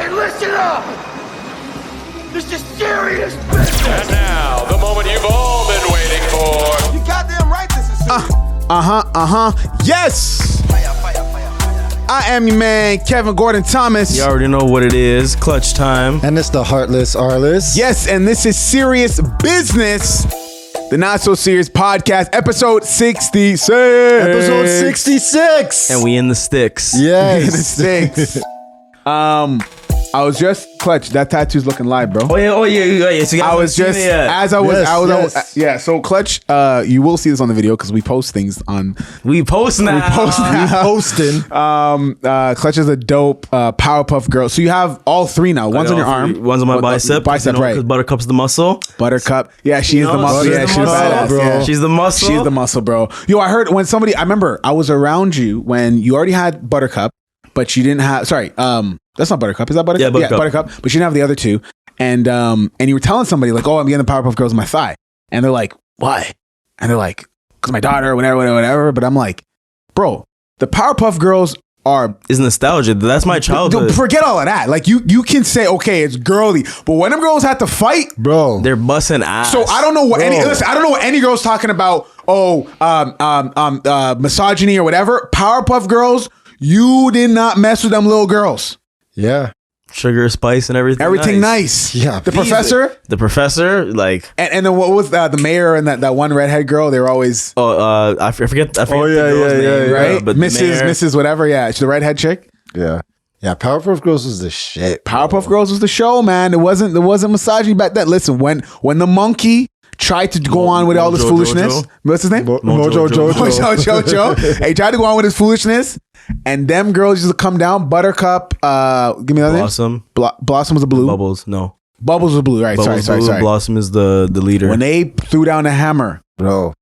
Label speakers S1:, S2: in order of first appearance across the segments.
S1: Everybody listen up! This is serious business!
S2: And now, the moment you've all been waiting for.
S1: You goddamn right this is serious.
S3: Yes! I am your man, Kevin Gordon Thomas.
S4: You already know what it is. Clutch time.
S5: And it's the Heartless Arliss.
S3: Yes, and this is Serious Business, the Not So Serious Podcast, episode 66.
S5: Episode 66.
S4: And we in the sticks.
S5: Yes.
S3: The six. I was just Clutch. That tattoo's looking live, bro.
S4: Oh yeah. So you guys
S3: I was just as I was.
S5: Yes.
S3: Yeah. So Clutch, you will see this on the video because we post things on.
S4: we post now.
S5: Posting.
S3: Clutch is a dope Powerpuff Girl. So you have all three now. One's on your arm.
S4: One's on my bicep.
S3: Bicep,
S4: you know,
S3: right?
S4: Because Buttercup's the muscle.
S3: Buttercup. Yeah, she is
S4: You
S3: the
S4: know,
S3: muscle.
S4: she's
S3: Yeah,
S4: the
S3: she's
S4: muscle,
S3: badass,
S5: bro.
S3: yeah.
S4: She's the muscle.
S3: She's the muscle, bro. Yo, I heard when somebody. I remember I was around you when you already had Buttercup, but you didn't have. Sorry, that's not Buttercup. Is that Buttercup?
S4: Yeah, Buttercup.
S3: But you didn't have the other two. And you were telling somebody like, "Oh, I'm getting the Powerpuff Girls in my thigh," and they're like, "Why?" And they're like, "Cause my daughter, whatever." But I'm like, bro, the Powerpuff Girls are.
S4: Is nostalgia. That's my childhood.
S3: Forget all of that. Like you can say, okay, it's girly, but when them girls had to fight,
S5: Bro.
S4: They're busting ass.
S3: so I don't know what
S5: Bro.
S3: I don't know what any girl's talking about. Misogyny or whatever. Powerpuff Girls, you did not mess with them little girls.
S5: Yeah.
S4: Sugar, spice, and everything.
S3: Everything nice.
S5: Yeah,
S3: The
S5: easy.
S3: professor
S4: The professor, like,
S3: and then what was the mayor and that one redhead girl? They were always
S4: I forget.
S5: Oh,
S4: the
S5: yeah,
S4: girl's
S5: yeah,
S4: name,
S5: yeah.
S3: right.
S4: But
S3: Mrs. Whatever. Yeah, she's the redhead chick.
S5: Yeah. Yeah. Powerpuff Girls was the shit.
S3: Powerpuff Girls was the show, man. There wasn't misogyny back then. Listen, when the monkey tried to go on with all this
S4: Mojo
S3: foolishness,
S4: Jojo?
S3: what's his name?
S5: Mojo Jojo.
S3: Jojo. He tried to go on with his foolishness, and them girls used to come down. Buttercup, give me another
S4: Blossom.
S3: name. Blossom was a blue.
S4: Bubbles. No.
S3: Bubbles was blue. Right.
S4: Bubbles
S3: Sorry.
S4: blue, Blossom is the leader.
S3: When they threw down the hammer
S5: Bro.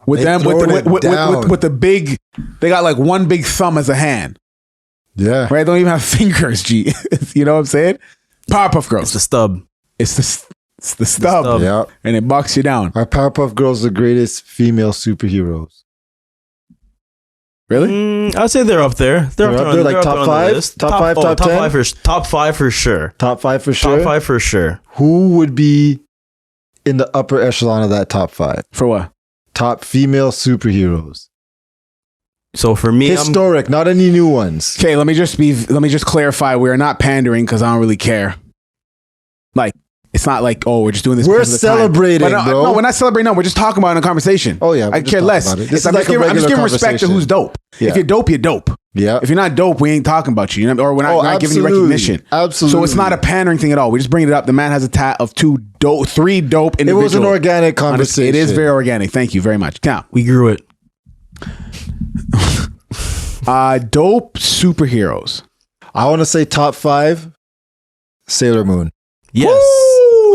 S3: with
S5: They
S3: them
S5: throwing it down.
S3: with the big, they got like one big thumb as a hand.
S5: Yeah.
S3: Right. They don't even have fingers. G. You know what I'm saying? Powerpuff Girls.
S4: It's the stub.
S3: It's the stub.
S4: stub.
S5: Yeah.
S3: And it bucks you down.
S5: Are Powerpuff Girls the greatest female superheroes?
S3: Really?
S4: I'd say they're up there. They're up there,
S5: like
S4: they're up
S5: top
S4: there on the
S5: five?
S4: list.
S5: Top five, top 10?
S4: Top five for sure.
S5: Top 5 for sure?
S4: Top 5 for sure.
S5: Who would be in the upper echelon of that top 5?
S3: For what?
S5: Top female superheroes.
S4: So for me,
S5: Historic, not any new ones.
S3: Okay, let me just clarify. We are not pandering because I don't really care. Like, it's not like, oh, we're just doing this.
S5: We're
S3: because of the time.
S5: celebrating,
S3: But
S5: bro.
S3: No, we're not celebrating. No, we're just talking about it in a conversation.
S5: Oh, yeah.
S3: I care less.
S5: This
S3: It's-
S5: is like a
S3: I'm just
S5: regular
S3: giving respect to
S5: conversation.
S3: who's dope.
S5: Yeah.
S3: If you're dope, you're dope.
S5: Yeah.
S3: If you're not dope, we ain't talking about you. You know, or we're not,
S5: Oh,
S3: not giving you
S5: absolutely.
S3: recognition.
S5: Absolutely.
S3: So it's not a pandering thing at all. We just bring it up. The man has a tat of three dope
S5: It
S3: individuals.
S5: was an organic conversation.
S3: It is very organic. Thank you very much. Now,
S4: we grew it.
S3: dope superheroes.
S5: I want to say top 5, Sailor Moon.
S4: Yes.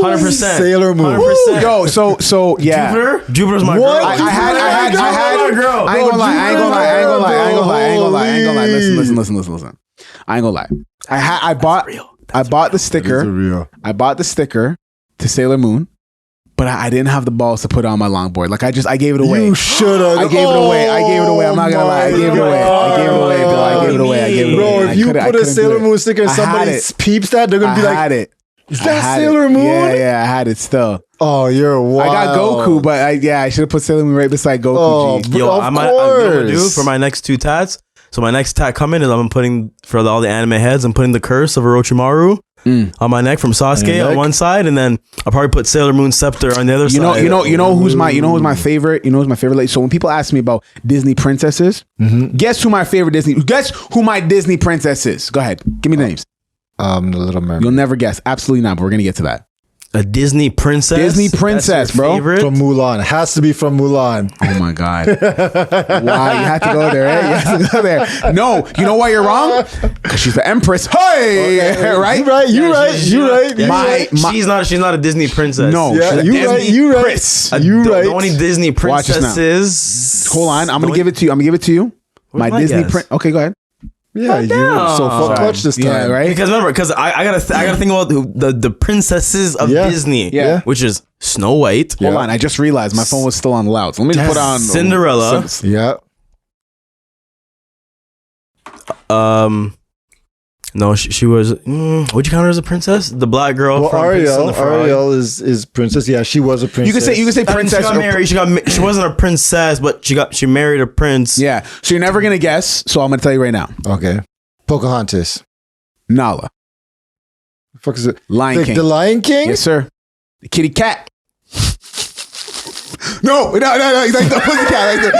S4: 100%.
S5: Sailor Moon.
S4: 100%.
S3: Yo, so yeah.
S4: Jupiter's my
S5: What?
S4: girl.
S3: I had.
S4: girl.
S3: I ain't gonna lie. Listen. I ain't gonna lie. I bought the sticker.
S5: It's real.
S3: I bought the sticker to Sailor Moon, but I didn't have the balls to put it on my longboard. Like I gave it away.
S5: You should have.
S3: I gave it away. I'm not gonna lie. I gave it away.
S5: Bro, if you put a Sailor Moon sticker and somebody peeps that, they're gonna be like,
S3: I had it.
S5: "Is that Sailor Moon?"
S3: Yeah, I had it still.
S5: Oh, you're wild.
S3: I got Goku, but I should have put Sailor Moon right beside Goku.
S5: Oh,
S3: G.
S5: bro.
S4: Yo,
S5: Of
S4: I'm gonna do
S5: course.
S4: for my next 2 tats. So my next tat coming is I'm putting for all the anime heads. I'm putting the curse of Orochimaru on my neck from Sasuke on one side, and then I'll probably put Sailor Moon scepter on the other side.
S3: You know who's my favorite. You know who's my favorite. Like, so when people ask me about Disney princesses, guess who my Disney princess is? Go ahead, give me the names.
S5: The Little Mermaid.
S3: You'll never guess. Absolutely not. But we're gonna get to that.
S4: A Disney princess.
S3: Disney princess,
S4: That's your
S3: bro.
S4: favorite?
S5: From Mulan. It has to be from Mulan.
S3: Oh my God. Wow, you have to go there, eh? You have to go there. No, you know why you're wrong? Because she's the Empress. Hey! Right?
S5: You're right.
S4: Yeah, she's not a Disney princess.
S3: No,
S5: Yeah,
S3: she's a Disney
S5: you're right.
S3: Prince.
S4: The only Disney
S3: Watch this now.
S4: princesses.
S3: Hold on, I'm gonna give it to you.
S4: Where's my
S3: Disney
S4: guess?
S3: prince. Okay, go ahead.
S5: Yeah, you so fuck clutch this time.
S3: Yeah, right?
S4: Because remember, I gotta think about the princesses of Disney,
S3: Yeah.
S4: which is Snow White.
S3: Hold on, I just realized my phone was still on loud. So let me put on
S4: Cinderella.
S5: Yeah.
S4: No, she was. Would you count her as a princess? The black girl.
S5: Well,
S4: from Princess and the Frog.
S5: Ariel is princess. Yeah, she was a princess.
S3: You can say
S4: I mean,
S3: princess.
S4: she got married. She wasn't a princess, but she married a prince.
S3: Yeah. So you're never gonna guess. So I'm gonna tell you right now.
S5: Okay. Pocahontas.
S3: Nala.
S5: The fuck is it?
S3: Lion King.
S5: The Lion King?
S3: Yes, sir. The kitty cat. No, like the pussy cat. Like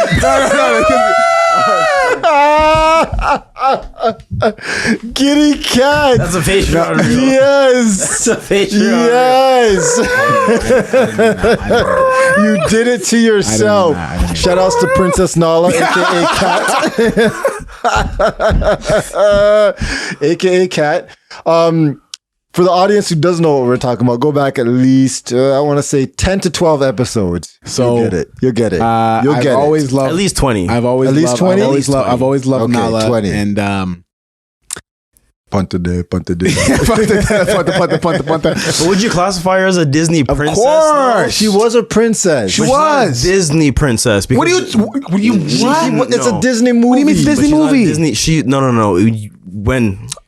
S5: Kitty cat.
S4: That's a facial.
S5: Yes.
S4: That's a facial.
S5: Yes. You did it to yourself.
S3: I didn't know.
S5: Shout outs to Princess Nala, aka Cat. AKA Cat. For the audience who doesn't know what we're talking about, go back at least, I want to say 10 to 12 episodes.
S3: So
S5: You'll get it. You'll get it. You'll
S3: I've
S5: get
S3: always
S5: it.
S3: loved.
S4: At least 20.
S3: I've always
S5: At least
S3: loved,
S5: 20?
S3: I've always loved
S5: Okay,
S3: Nala
S5: 20.
S3: and
S5: Punt the day.
S3: punt.
S4: But would you classify her as a Disney princess?
S3: Of course,
S5: She was a princess.
S3: She
S4: But she's not a
S3: was.
S4: Disney princess.
S3: What do you?
S4: because
S3: What do you? What?
S5: It's a
S4: No.
S5: Disney movie.
S3: What do you mean it's
S4: but
S3: Disney
S4: she's not a
S3: movie?
S4: Disney. No.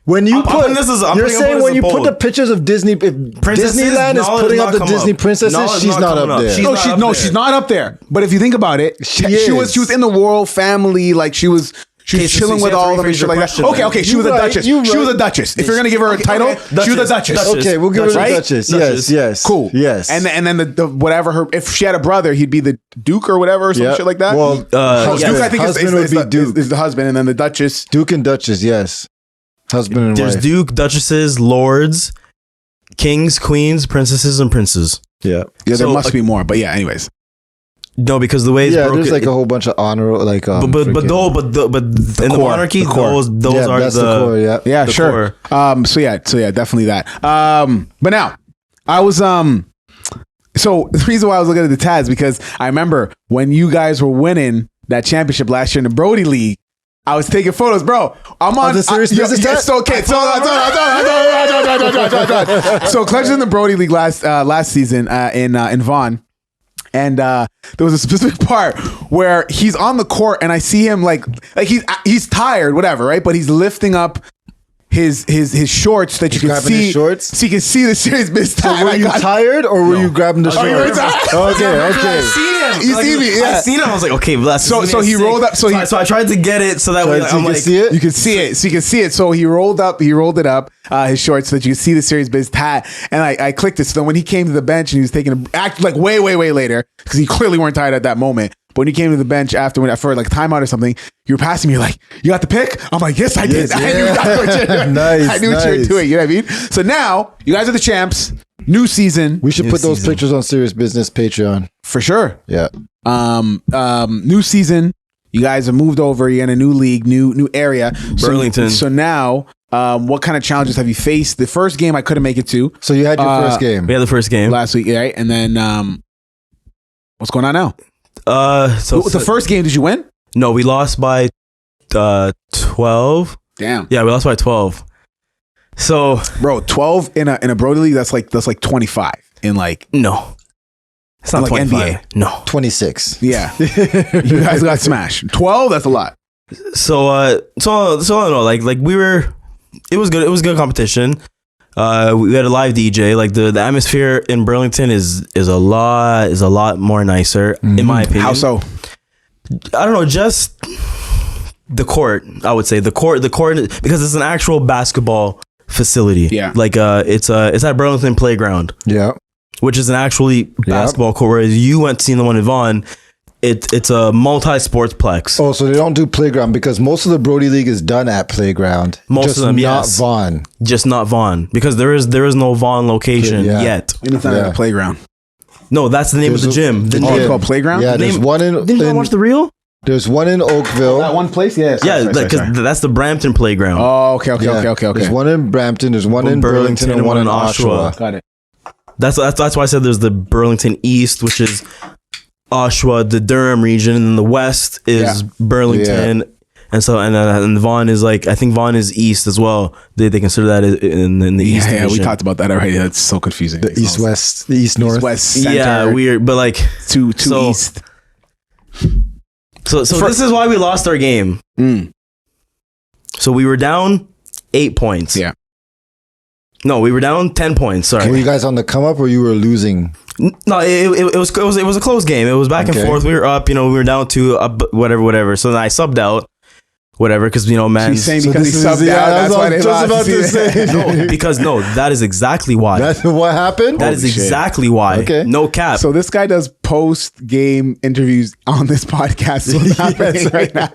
S5: When you
S4: I'm
S5: put,
S4: putting this as- I'm
S5: you're
S4: putting
S5: saying
S4: this
S5: when
S4: as
S5: you
S4: a
S5: put
S4: poll.
S5: the pictures of Disney, if
S4: Princesses,
S5: Disneyland is
S4: Nala's
S5: putting
S4: not
S5: up the
S4: come
S5: Disney
S4: up.
S5: princesses,
S4: Nala's
S5: she's not
S4: coming
S5: up there.
S4: She's
S3: No,
S4: not up there.
S3: she's not up there. But if you think about it, she was
S5: is.
S3: within the royal family. Like she was
S4: Okay, so
S3: chilling
S4: you
S3: with
S4: have to
S3: all of them and
S4: rephrase
S3: shit
S4: your
S3: like that.
S4: question
S3: Okay,
S4: then.
S3: okay, she was a
S5: You're right,
S3: duchess.
S5: you're
S3: She was a
S5: right.
S3: duchess. If you're gonna give her a title, she was a duchess.
S5: Okay, we'll give her the
S3: Right?
S5: Duchess.
S4: Duchess.
S5: Yes.
S3: Cool.
S5: Yes.
S3: And then the whatever her, if she had a brother, he'd be the duke or whatever or some
S5: Yeah.
S3: shit like that.
S5: Well,
S3: Duke,
S5: husband,
S3: I think
S5: husband
S3: is
S5: would be
S3: the,
S5: Duke.
S3: is the husband, and then the duchess.
S5: Duke and Duchess, yes. Husband and
S4: There's
S5: wife.
S4: Duke, Duchesses, Lords, Kings, Queens, Princesses, and Princes.
S5: Yeah.
S3: Yeah, there
S4: So,
S3: must be more, but yeah. Anyways,
S4: No, because the way it's
S5: Yeah,
S4: broken,
S5: there's like a whole bunch of honor, like
S4: but in
S3: core,
S4: the monarchy,
S3: the core.
S4: those
S5: yeah,
S4: are
S5: that's
S4: the,
S5: the core, yeah.
S3: yeah,
S4: the
S3: sure.
S4: core.
S3: So yeah, definitely that. But now I was So the reason why I was looking at the tabs because I remember when you guys were winning that championship last year in the Brodie League. I was taking photos, bro. I'm on
S5: the Serious Business tab?
S3: So okay, so Clutch in the Brodie League last season in Vaughan. And there was a specific part where he's on the court and I see him like he's tired, whatever, right? But he's lifting up his shorts that you can
S5: grabbing his
S3: see,
S5: shorts?
S3: so you can see the serious business.
S5: So were you tired or were you grabbing the
S3: you were
S5: shorts?
S3: tired?
S5: Okay.
S3: You see me, yeah.
S4: I seen him. I was like, okay, well, that's
S3: So he rolled up. So
S4: I tried to get it so that way
S5: So
S4: I'm
S5: you
S4: like,
S5: can see it?
S3: You can see it. So you can see it. So he rolled it up, his shorts so that you can see the Series Biz tat. And I clicked it. So then when he came to the bench and he was taking a act like way later, because he clearly weren't tired at that moment. But when he came to the bench for like timeout or something, you were passing me, you're like, you got the pick? I'm like, yes, I did.
S5: Yes,
S3: I knew
S5: yeah.
S3: what you were doing.
S5: Nice,
S3: I knew what you were
S5: nice.
S3: doing. You know what I mean? So now you guys are the champs. New season.
S5: We should
S4: New
S5: put those
S4: season.
S5: pictures on Serious Business Patreon.
S3: For sure.
S5: Yeah.
S3: New season. You guys have moved over. You're in a new league, new area.
S4: Burlington.
S3: So now, what kind of challenges have you faced? The first game I couldn't make it to
S5: So you had your first game.
S4: we had the first game.
S3: last week, right? And then, what's going on now?
S4: So
S3: The first game, did you win?
S4: no, we lost by 12.
S3: Damn,
S4: Yeah, we lost by 12. So
S3: bro, 12 in a Brodie League. That's like 25 in like
S4: no, it's not
S3: Like
S4: 25.
S3: NBA.
S4: No.
S5: 26.
S3: yeah. You guys got smashed. 12. That's a lot.
S4: So I don't know. Like we were, it was good. It was good competition. We had a live DJ. Like the atmosphere in Burlington is a lot more nicer in my opinion.
S3: How so?
S4: I don't know, just the court. I would say the court because it's an actual basketball facility.
S3: Yeah.
S4: like it's at Burlington Playground,
S5: Yeah.
S4: which is an actually basketball court. Whereas you went to see the one in Vaughan, it's a multi-sportsplex.
S5: Oh, so they don't do playground because most of the Brodie League is done at playground.
S4: Most
S5: just
S4: of them,
S5: not
S4: yes.
S5: Vaughan.
S4: Just not Vaughan because there is no Vaughan location
S5: Yeah.
S4: yet.
S3: Anytime
S5: Yeah.
S3: a playground.
S4: No, that's the name of the gym. The
S3: Oh, it's
S4: gym.
S3: called Playground?
S5: Yeah, there's one in.
S4: Didn't you watch the reel?
S5: There's one in Oakville.
S3: That one place? Yeah.
S4: Yeah, because that's the Brampton Playground.
S3: Oh, okay.
S5: Yeah.
S3: Okay.
S5: There's one in Brampton. There's one in Burlington, and one in Oshawa.
S3: Got it.
S4: That's why I said there's the Burlington East, which is Oshawa, the Durham region, and then the West is Burlington, and so and Vaughan is like, I think Vaughan is East as well. They consider that in the East.
S3: Yeah, we
S4: division.
S3: talked about that already. That's so confusing.
S5: The East West, the East North.
S3: West, center,
S4: Yeah, weird, but like
S3: to
S4: so-
S3: east.
S4: so this is why we lost our game.
S3: Mm.
S4: So we were down 8 points.
S3: Yeah.
S4: No, we were down 10 points. Sorry.
S5: Were you guys on the come up or you were losing?
S4: No, it was a close game. It was back and forth. We were up, we were down 2, up, whatever. So then I subbed out, whatever, because man.
S3: She's saying
S5: So
S3: because he
S5: this is-
S3: subbed
S5: yeah,
S3: out.
S5: that's
S3: That's
S5: what
S3: why
S5: I
S3: they
S5: was
S3: lost.
S5: just about to say.
S4: No, because that is exactly why.
S5: That's what happened?
S4: That is
S3: Holy shit.
S4: exactly why.
S5: Okay.
S4: No cap.
S3: So this guy does post-game interviews on this podcast. What's happening right now?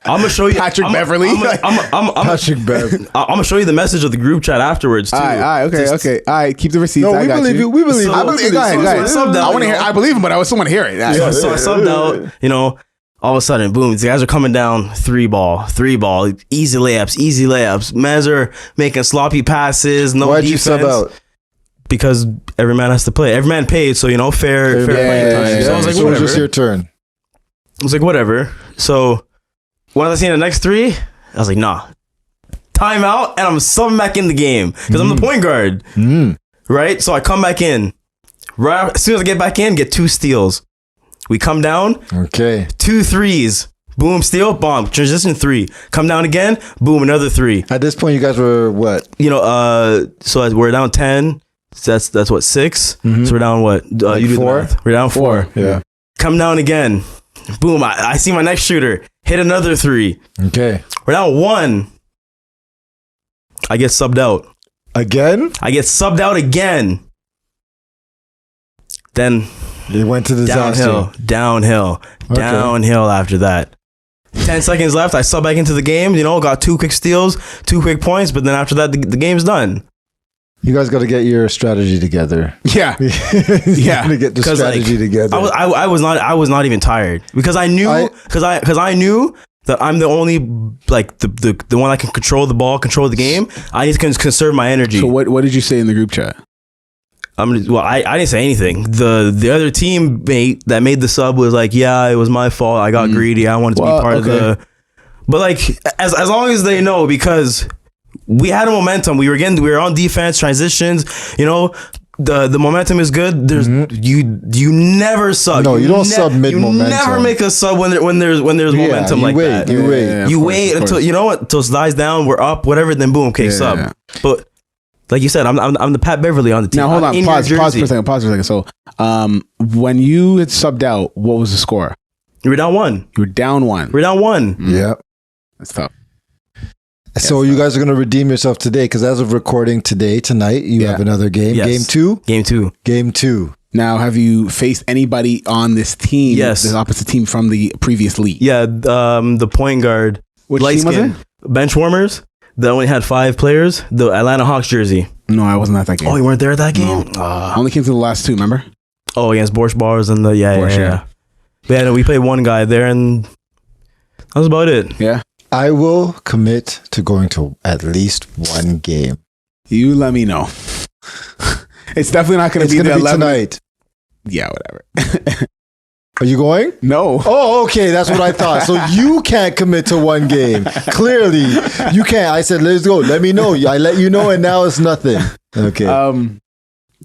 S4: I'm gonna show you
S3: Patrick Beverly?
S4: I'm
S5: Patrick Bev.
S4: gonna show you the message of the group chat afterwards too.
S3: All right, okay. All right, keep the receipts.
S5: No,
S3: I
S5: we
S3: got
S5: believe you. We believe
S4: So-
S5: you.
S3: I believe. Go ahead, go ahead.
S4: so I subbed out,
S3: I want to hear. I believe him, but I still want to hear it.
S4: So I subbed out, all of a sudden, boom, these guys are coming down, three ball, easy layups. Mans are making sloppy passes, no
S5: Why'd
S4: defense.
S5: you sub out?
S4: Because every man has to play. Every man paid, so fair playing time. So I was like,
S5: So it was
S4: whatever.
S5: just your turn.
S4: I was like, whatever. So when I seen the next 3, I was like, nah. Timeout, and I'm subbing back in the game because I'm the point guard. Right? So I come back in. Right as soon as I get back in, get 2 steals. We come down,
S5: Okay.
S4: 2 threes. Boom, steal, bomb, transition 3. Come down again, boom, another 3.
S5: At this point, you guys were what?
S4: So as we're down 10. So that's what, 6. So we're down what?
S5: Like
S4: you do the
S5: 4?
S4: math. We're down 4.
S5: Yeah.
S4: Come down again. Boom, I see my next shooter. Hit another 3.
S5: Okay.
S4: We're down 1. I get subbed out.
S5: Again?
S4: I get subbed out again. Then
S5: It went to disaster.
S4: downhill after that. 10 seconds left. I sub back into the game. Got 2 quick steals, 2 quick points. But then after that, the game's done.
S5: You guys got to get your strategy together.
S3: Yeah.
S5: Yeah. To get the
S4: 'Cause,
S5: strategy together.
S4: I was not even tired because I knew I knew that I'm the only the one that can control the ball, control the game. I need to conserve my energy.
S3: So what did you say in the group chat?
S4: I didn't say anything. The other teammate that made the sub was like, yeah, it was my fault. I got greedy. I wanted to be part of the. But as long as they know, because we had a momentum. We were on defense, transitions. The momentum is good. There's you never sub.
S5: No, you don't sub mid momentum.
S4: You never make a sub when there's momentum like
S5: wait,
S4: that.
S5: You wait.
S3: Yeah,
S4: You
S3: of course,
S4: wait
S3: of course.
S4: until until it dies down. We're up, whatever. Then boom, okay, sub.
S3: Yeah.
S4: But like you said, I'm the Pat Beverly on the team.
S3: Now hold
S4: I'm
S3: on.
S4: in
S3: Pause
S4: your
S3: for a
S4: jersey.
S3: second. So, when you had subbed out, what was the score?
S4: You were down 1.
S3: You were down 1.
S4: We're down 1.
S5: Yeah.
S3: That's tough.
S5: So you guys are going to redeem yourself today because as of recording tonight, you have another game.
S4: Yes.
S5: Game 2?
S4: Game 2.
S5: Game 2.
S3: Now, have you faced anybody on this team?
S4: Yes.
S3: This opposite team from the previous league.
S4: Yeah, the point guard.
S3: Which
S4: light
S3: team was
S4: skin, bench warmers. That only had 5 players. The Atlanta Hawks jersey.
S3: No, I wasn't at that game.
S4: Oh, you weren't there at that game?
S3: I only came to the last 2. Remember?
S4: Oh, against Borscht Bars and the
S3: Borscht,
S4: yeah. But yeah, no, we played one guy there, and that was about it.
S3: Yeah.
S5: I will commit to going to at least one game.
S3: You let me know. It's definitely not going to
S5: It's
S3: be
S5: going
S3: the
S5: to be
S3: 11th.
S5: tonight.
S3: Yeah, whatever.
S5: Are you going?
S3: No.
S5: Oh, okay. That's what I thought. So you can't commit to one game. Clearly, you can't. I said, let's go. Let me know. I let you know, and now it's nothing. Okay.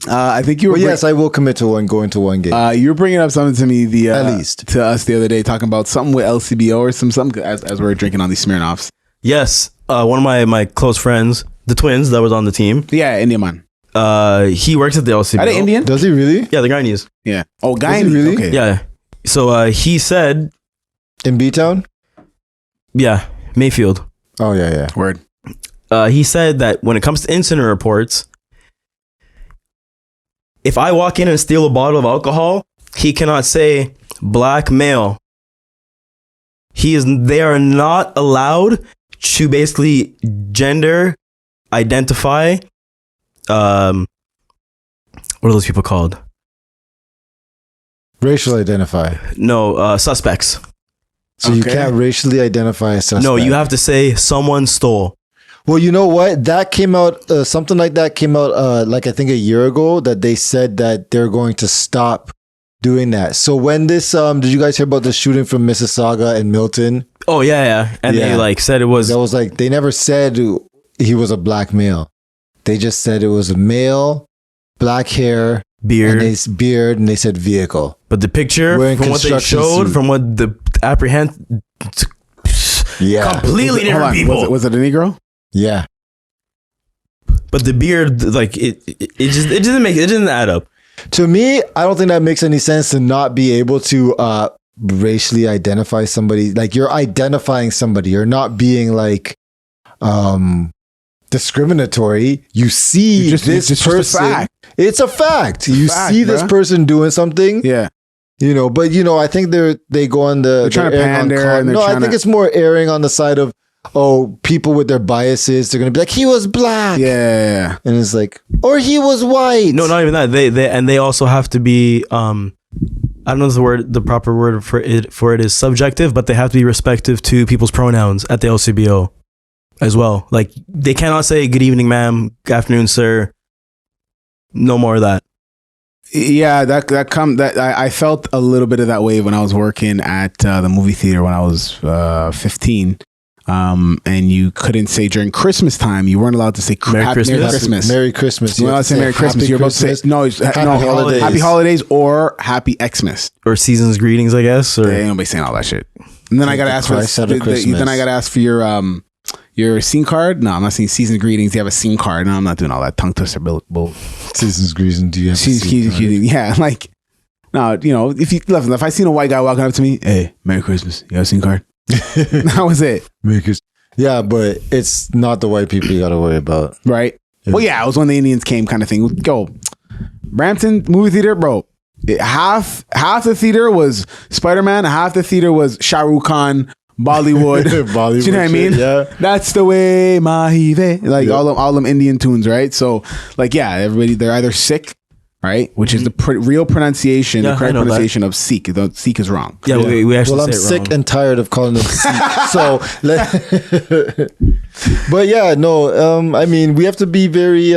S3: I think you were.
S5: Well, yes, I will commit to going to one game.
S3: You were bringing up something to me
S5: At least.
S3: to us the other day, talking about something with LCBO or something as we were drinking on these Smirnoffs.
S4: Yes, one of my close friends, the twins that was on the team.
S3: Yeah, Indian man.
S4: He works at the LCBO.
S3: Are they Indian?
S5: Does he really?
S4: Yeah, the Guyanese.
S3: Yeah. Oh, guy.
S5: Does he really?
S3: Okay.
S4: Yeah. So he said,
S5: In B-Town?
S4: yeah, Mayfield.
S5: Oh, yeah.
S3: Word.
S4: He said that when it comes to incident reports, if I walk in and steal a bottle of alcohol, he cannot say black male. They are not allowed to basically gender identify. What are those people called?
S5: Racial identify.
S4: No, suspects.
S5: So you
S3: Okay.
S5: can't racially identify a suspect.
S4: No, you have to say someone stole.
S5: Well, you know what? That came out, something like that came out, like I think a year ago, that they said that they're going to stop doing that. So when this, did you guys hear about the shooting from Mississauga and Milton?
S4: Oh yeah. And
S5: Yeah.
S4: they said it was.
S5: That was like, they never said he was a black male. They just said it was a male, black hair,
S4: beard.
S5: and they said vehicle.
S4: But the picture,
S5: Wearing
S4: from what they
S5: construction
S4: showed,
S5: suit.
S4: from what the
S5: Yeah.
S4: completely
S3: Hold
S4: different
S3: on.
S4: people.
S3: Was it a Negro?
S5: Yeah.
S4: But the beard, like it didn't add up.
S5: To me, I don't think that makes any sense to not be able to racially identify somebody. Like you're identifying somebody. You're not being like discriminatory. You see this person. It's a fact. You see this person doing something.
S3: Yeah.
S5: You know, but I think they go on the.
S3: They're trying to pander.
S5: No, I think it's more erring on the side of people with their biases. They're gonna be like, he was black.
S3: Yeah.
S5: And it's like, or he was white.
S4: No, not even that. They also have to be. I don't know the proper word for it is subjective, but they have to be respective to people's pronouns at the LCBO as well. Like they cannot say good evening, ma'am, good afternoon, sir. No more of that.
S3: Yeah, I felt a little bit of that way when I was working at the movie theater when I was 15. And you couldn't say during Christmas time, you weren't allowed to say
S4: Merry Christmas.
S5: Merry Christmas.
S3: You weren't allowed to say Merry Christmas. You're about to say Happy Holidays or Happy Xmas
S4: or Season's Greetings, I guess. Or
S3: ain't nobody saying all that shit. And then I gotta ask for then I gotta ask for your scene card. No, I'm not saying Season's Greetings. You have a scene card. No, I'm not doing all that tongue twister bull.
S5: Season's Greetings. Do you have a scene card?
S3: Yeah, like no, if I seen a white guy walking up to me, hey, Merry Christmas. You have a scene card? That was it.
S5: Yeah, but it's not the white people you gotta worry about,
S3: right? Well, yeah, it was when the Indians came, kind of thing. Go, Brampton movie theater, bro. Half the theater was Spider-Man, half the theater was Shah Rukh Khan, Bollywood.
S5: Bollywood.
S3: Do you know what I mean?
S5: Yeah,
S3: that's the way Mahive, like all them Indian tunes, right? So, like, yeah, everybody they're either Sikh, right, which is the real pronunciation, the correct pronunciation of Sikh. The Sikh is wrong.
S4: Yeah, we actually.
S5: Well, I'm sick and tired of calling them Sikh. So, but yeah, no. I mean, we have to be very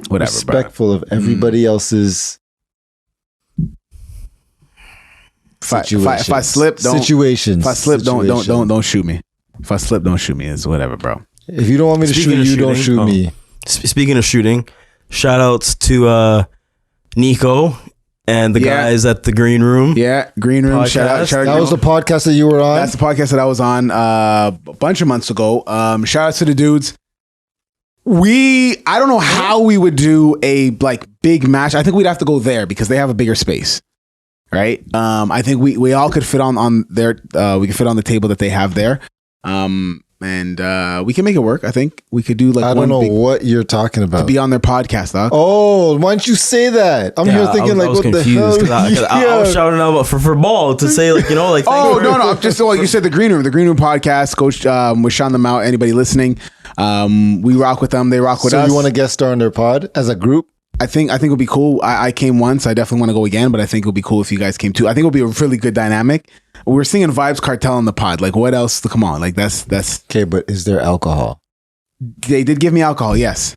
S5: respectful of everybody else's.
S3: If I slip, don't
S5: situations.
S3: If I slip, don't shoot me. If I slip, don't shoot me. It's whatever, bro.
S5: If you don't want me to shoot you, don't shoot me.
S4: Speaking of shooting, shout outs to Nico and the guys at the Green Room.
S3: Yeah, Green Room.
S4: Podcast.
S3: Shout out.
S5: That was the podcast that you were on.
S3: That's the podcast that I was on a bunch of months ago. Shout out to the dudes. I don't know how we would do a big match. I think we'd have to go there because they have a bigger space. Right. I think we all could fit on their we could fit on the table that they have there. And we can make it work. I think we could do
S5: I don't know what you're talking about.
S3: To be on their podcast, dog.
S5: Oh, why don't you say that? I'm here thinking I was what confused, the hell?
S4: I was shouting out for ball to say
S3: Oh no, just you said the Green Room podcast. Coach, we're shouting them out. Anybody listening, we rock with them. They rock with us.
S5: So you want to guest star on their pod as a group?
S3: I think it would be cool. I came once. I definitely want to go again, but I think it would be cool if you guys came too. I think it would be a really good dynamic. We're singing Vibes Cartel on the pod. Like, what else? Come on. Like, that's
S5: okay. But is there alcohol?
S3: They did give me alcohol. Yes.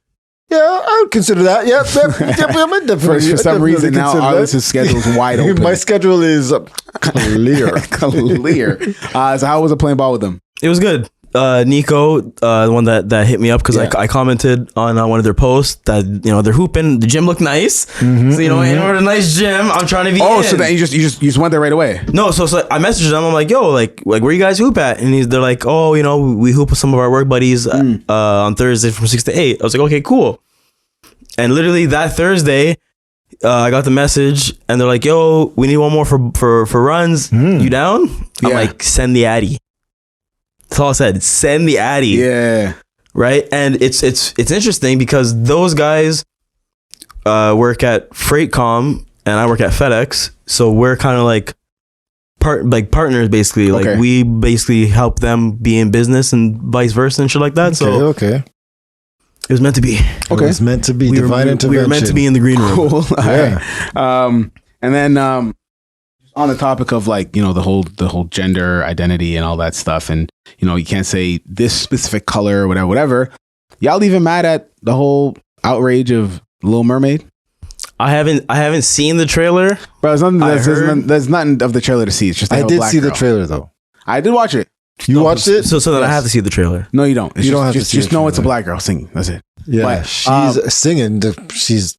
S5: Yeah, I would consider that. Yeah,
S3: for some reason now, Arlen's schedule is wide open.
S5: My schedule is clear.
S3: Clear. So how was it playing ball with them?
S4: It was good. Nico, the one that hit me up because I commented on one of their posts that they're hooping. The gym looked nice, so in order a nice gym, I'm trying to be.
S3: So then you just went there right away.
S4: No, so I messaged them. I'm like, yo, like where you guys hoop at? And they're like, oh, we hoop with some of our work buddies on Thursday from 6 to 8. I was like, okay, cool. And literally that Thursday, I got the message, and they're like, yo, we need one more for runs. You down? I'm like, send the Addy. That's all I said. Send the Addy.
S3: Yeah.
S4: Right. And it's interesting because those guys work at Freightcom and I work at FedEx. So we're kind of like partners basically.
S3: Okay.
S4: Like we basically help them be in business and vice versa and shit like that.
S5: Okay.
S4: It was meant to be.
S5: Okay. It was meant to be. Divine intervention.
S4: We were meant to be in the green room.
S3: Cool.
S5: Yeah.
S3: Right. And then on the topic of the whole gender identity and all that stuff, and you can't say this specific color or whatever. Y'all even mad at the whole outrage of Little Mermaid?
S4: I haven't seen the trailer.
S3: Bro, there's nothing of the trailer to see. It's just
S5: I did see the trailer though.
S3: I did watch it.
S5: You watched it?
S4: So that I have to see the trailer.
S3: No, you don't.
S5: You don't have to see
S3: just know it's a black girl singing. That's it.
S5: Yeah,
S3: but,
S5: she's singing. She's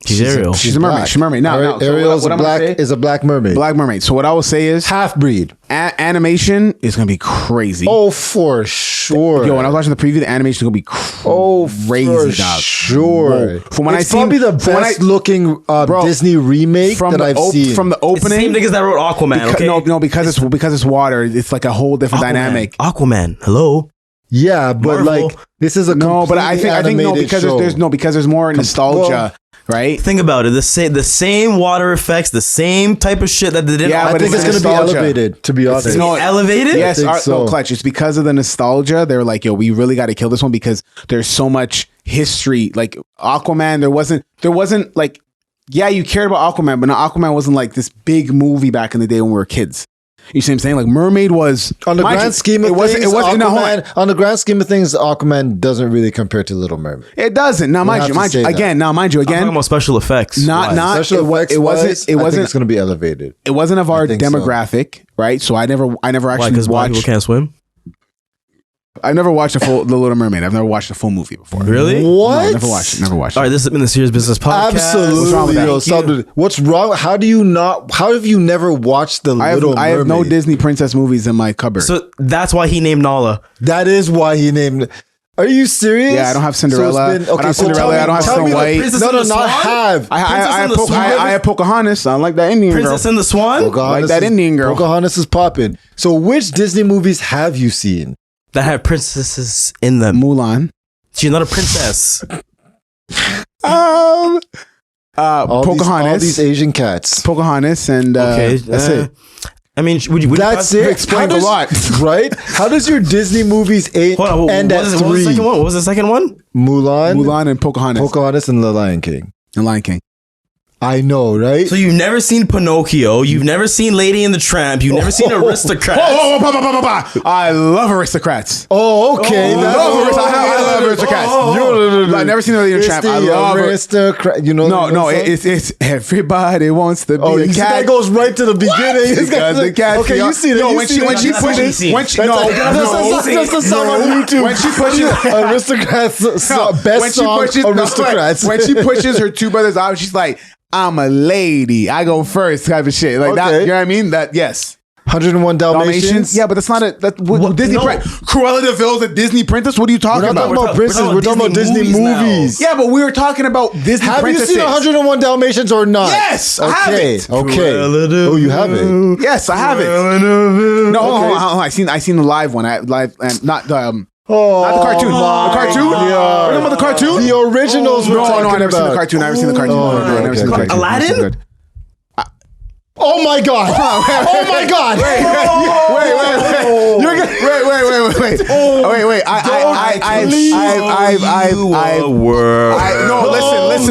S4: She's Ariel.
S3: She's a mermaid. She's a mermaid. No, no. So
S5: Ariel's
S3: what I'm gonna say-
S5: is a black mermaid.
S3: Black mermaid. So what I will say is
S5: half breed.
S3: Animation is gonna be crazy.
S5: Oh, for sure.
S3: Yo, when I was watching the preview, the animation is gonna be crazy,
S5: for
S3: dog.
S5: sure.
S3: Whoa. From when
S5: it's
S3: I seen,
S5: probably the best looking Disney remake that I've seen.
S3: From the
S4: It's the
S3: opening,
S4: same niggas that wrote Aquaman. Okay.
S3: no, because it's water. It's like a whole different dynamic.
S4: Aquaman. Hello.
S5: Yeah, but
S4: Marvel.
S5: like this is a
S3: No, but I think no,
S5: animated
S3: because
S5: show.
S3: there's more nostalgia, right?
S4: Think about it. The same water effects, the same type of shit that they did.
S3: Yeah,
S5: I
S3: but
S5: think it's going to be
S3: nostalgia.
S5: elevated. To be honest,
S3: No,
S4: elevated.
S3: Yes,
S5: think so.
S3: no, Clutch. It's because of the nostalgia. They're like, yo, we really got to kill this one because there's so much history. Like Aquaman, there wasn't like, yeah, you cared about Aquaman, but no, Aquaman wasn't like this big movie back in the day when we were kids. You see what I'm saying? Like Mermaid was
S5: on the grand scheme of things,
S3: Aquaman,
S5: on the grand scheme of things, Aquaman doesn't really compare to Little Mermaid.
S3: It doesn't. Now, mind you,
S5: I'm talking
S4: about special effects.
S3: Not
S5: special effects.
S3: It wasn't.
S5: I think it's going to be elevated.
S3: It wasn't of our
S5: think so.
S3: demographic, right? So I never actually
S4: Because black people
S3: watched.
S4: can't swim.
S3: I've never watched the Little Mermaid. I've never watched a full movie before.
S4: Really?
S5: What?
S3: No, never watched it. Never watched it.
S4: All right, this has been the Serious Business Podcast.
S5: Absolutely.
S3: What's wrong with that?
S5: Yo,
S4: Thank you.
S5: what's wrong? How do you not? How have you never watched the Little Mermaid?
S3: I have no Disney princess movies in my cupboard.
S4: So that's why he named Nala.
S5: That is why he named. Are you serious?
S3: Yeah, I don't have Cinderella. I don't have Cinderella. I don't have Snow White.
S4: Princess
S5: No,
S4: and
S5: no,
S4: the
S5: not
S4: Swan?
S5: have.
S3: I have Pocahontas. I like that Indian
S4: Princess
S3: girl.
S4: and the Swan?
S3: Like that Indian girl.
S5: Pocahontas is popping. So, which Disney movies have you seen?
S4: That have princesses in them.
S3: Mulan.
S4: She's not a princess.
S3: Pocahontas.
S5: All these Asian cats.
S3: Pocahontas and that's it.
S4: I mean, would you?
S5: That's it.
S3: Explains a lot,
S5: right? How does your Disney movies end at
S4: What was the
S5: 3?
S4: second one? What was the second one?
S5: Mulan,
S3: and Pocahontas.
S5: Pocahontas, and The Lion King.
S3: And Lion King.
S5: I know, right?
S4: So you've never seen Pinocchio, you've never seen Lady and the Tramp, you've never seen Aristocrats.
S3: I love Aristocrats.
S5: Oh, okay.
S3: I love Aristocrats. I've never seen Lady and the Tramp. I love
S5: Aristocrat. You know?
S3: No, it's everybody wants to be a
S5: you see
S3: cat.
S5: that goes right to the beginning.
S3: Because the cat.
S5: Okay, you see that.
S3: No,
S5: you
S3: when
S5: see
S3: she
S5: that.
S3: pushes.
S5: That's the song on YouTube.
S3: When she pushes
S5: Aristocrats, best song, Aristocrats.
S3: When she pushes her two brothers out, she's like, I'm a lady. I go first, type of shit. Like that. You know what I mean? That yes.
S5: 101 Dalmatians.
S3: Yeah, but that's not a Disney.
S4: No.
S3: Cruella de Vil's a Disney princess. What are you talking
S5: We're not
S3: about?
S5: talking about princess. We're talking about Disney movies.
S3: Yeah, but we were talking about Disney
S5: Have
S3: princesses.
S5: you seen 101 Dalmatians or not?
S3: Yes, I have it.
S5: Okay. Oh, you have it.
S3: Yes, I have it. No, hold on. I seen the live one. Live and not the not the cartoon. The cartoon?
S5: Yeah.
S3: Remember the cartoon?
S5: The originals we're talking
S3: I never seen the
S5: about.
S3: cartoon. I never seen the cartoon.
S5: Oh,
S3: No, I never
S5: okay,
S3: seen the
S5: okay.
S3: cartoon.
S4: Aladdin?
S5: Oh my God! Oh my God!
S3: Wait.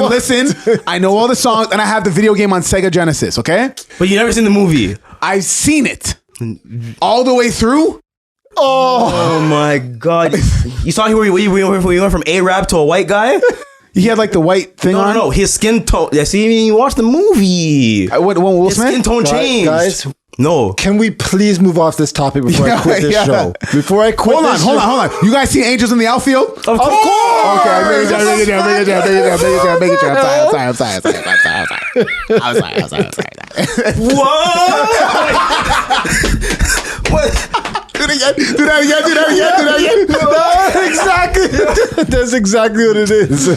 S3: Listen. I know all the songs, and I have the video game on Sega Genesis. Okay,
S4: But you never seen the movie.
S3: I've seen it all the way through.
S4: Oh my God. You saw where you went from Arab to a white guy?
S3: He had like the white thing on.
S4: No. His skin tone. Yeah, see, you watched the movie.
S3: What Will
S4: His
S3: Smith?
S4: skin tone changed.
S5: Guys,
S4: no.
S5: can we please move off this topic before I quit this show? Before I quit this show.
S3: Hold on. You guys seen Angels in the Outfield?
S4: Of course.
S3: Okay, make it I'm sorry.
S4: What?
S3: Do that again.
S5: That's exactly what it is.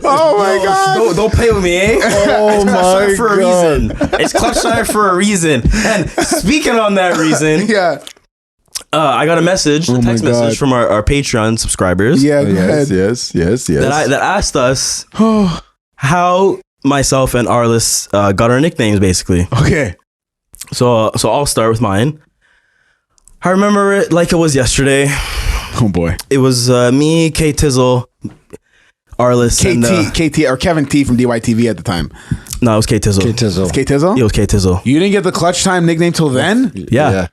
S3: Oh my God.
S4: Don't play with me, eh?
S5: Oh
S4: It's clutch time
S5: my
S4: for a
S5: God.
S4: reason. It's clutch time for a reason. And speaking on that reason,
S3: Yeah.
S4: I got a message, a text message from our Patreon subscribers.
S3: Yeah, go ahead.
S5: Yes.
S4: That asked us how myself and Arliss got our nicknames, basically.
S3: Okay.
S4: So I'll start with mine. I remember it like it was yesterday.
S3: Oh boy.
S4: It was me, K Tizzle, Arliss,
S3: KT or Kevin T from DYTV at the time.
S4: No, it was K Tizzle.
S5: K Tizzle.
S3: K Tizzle?
S4: It was K Tizzle.
S3: You didn't get the Clutch Time nickname till then?
S4: Yeah.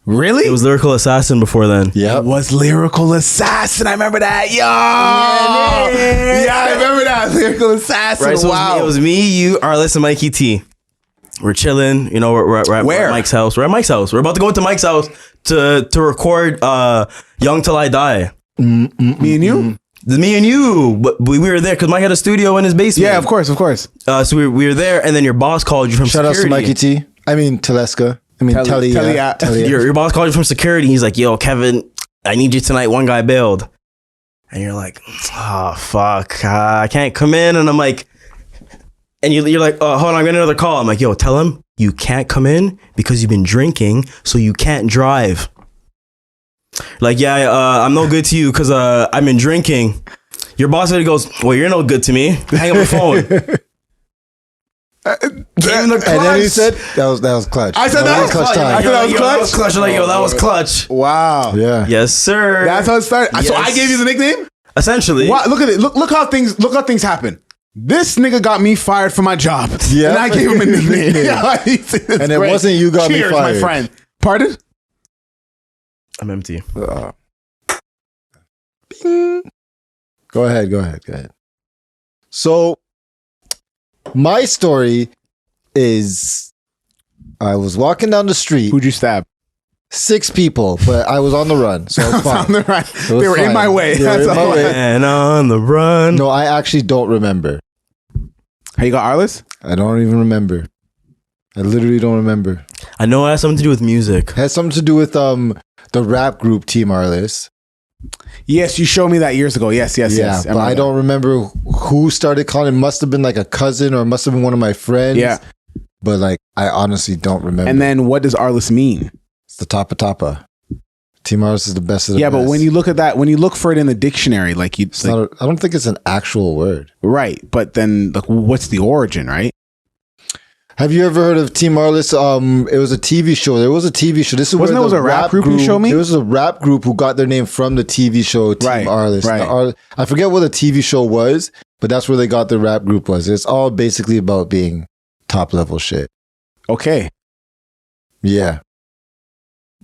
S3: Really?
S4: It was Lyrical Assassin before then.
S5: Yeah.
S3: It was Lyrical Assassin. I remember that. Yo! Yeah, I remember that. Lyrical Assassin.
S4: Right, so
S3: wow.
S4: it was me, you, Arliss, and Mikey T. We're chilling, you know. We're at
S3: Where?
S4: Mike's house. We're at Mike's house. We're about to go into Mike's house to record "Young Till I Die."
S3: Me and you?
S4: Me and you, but we were there because Mike had a studio in his basement.
S3: Yeah, of course.
S4: So we were there, and then your boss called you from
S5: Shout out
S4: security.
S5: to Mikey T. I mean, Teleska. I mean, Telia.
S4: Your boss called you from security. He's like, "Yo, Kevin, I need you tonight. One guy bailed." And you're like, "Oh, fuck. I can't come in." And I'm like, and you're like, "Oh, hold on. I'm getting another call." I'm like, "Yo, tell him you can't come in because you've been drinking, so you can't drive." Like, yeah, I'm no good to you because I've been drinking. Your boss lady goes, "Well, you're no good to me." Hang up the phone.
S5: And then he said, that was clutch.
S3: I said that was clutch time. I said that was clutch.
S4: That was clutch. Like, yo, that was clutch.
S3: Wow.
S5: Yeah.
S4: Yes, sir.
S3: That's how it started. So I gave you the nickname?
S4: Essentially.
S3: Wow, look at it. Look how things happen. This nigga got me fired from my job.
S5: Yeah.
S3: And I gave him a nickname.
S5: And it wasn't you got me fired.
S3: My friend. Pardon?
S4: I'm empty.
S5: Go ahead. So my story is I was walking down the street.
S3: Who'd you stab?
S5: 6 people, but I was on the run, so I was fine.
S3: On the run.
S5: They
S3: were in my way.
S5: They were in my way.
S4: And on the run.
S5: No, I actually don't remember.
S3: How you got Arliss?
S5: I don't even remember. I literally don't remember.
S4: I know it has something to do with music.
S5: It has something to do with the rap group Team Arliss.
S3: Yes, you showed me that years ago. Yes.
S5: But I don't remember who started calling. It must have been like a cousin or it must have been one of my friends.
S3: Yeah.
S5: But like, I honestly don't remember.
S3: And then what does Arliss mean?
S5: It's the Tapa. Team Arliss is the best of the best.
S3: Yeah, but when you look at that, when you look for it in the dictionary, like you, like,
S5: I don't think it's an actual word.
S3: Right. But then, like, what's the origin, right?
S5: Have you ever heard of Team Arliss? It was a TV show. There was a TV show. This is
S3: Wasn't
S5: where
S3: there was a rap group you showed me?
S5: There was a rap group who got their name from the TV show Team Arliss.
S3: Right.
S5: I forget what the TV show was, but that's where they got their rap group was. It's all basically about being top level shit.
S3: Okay.
S5: Yeah.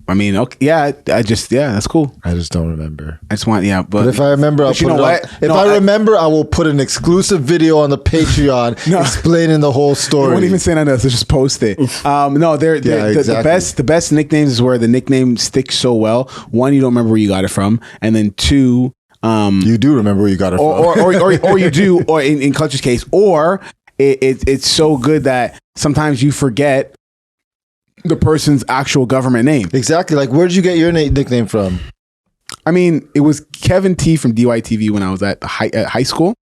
S3: I mean, okay, yeah, that's cool.
S5: I just don't remember.
S3: I just want,
S5: But if I remember, I'll put it on. If I remember, I will put an exclusive video on the Patreon explaining the whole story.
S3: I won't even say nothing else. Just post it. The best nicknames is where the nickname sticks so well. One, you don't remember where you got it from, and then two,
S5: you do remember where you got it
S3: from, or you do, or in Clutch's case, or it's so good that sometimes you forget the person's actual government name.
S5: Exactly. Like, where did you get your nickname from?
S3: I mean, it was Kevin T from DYTV when I was at high school.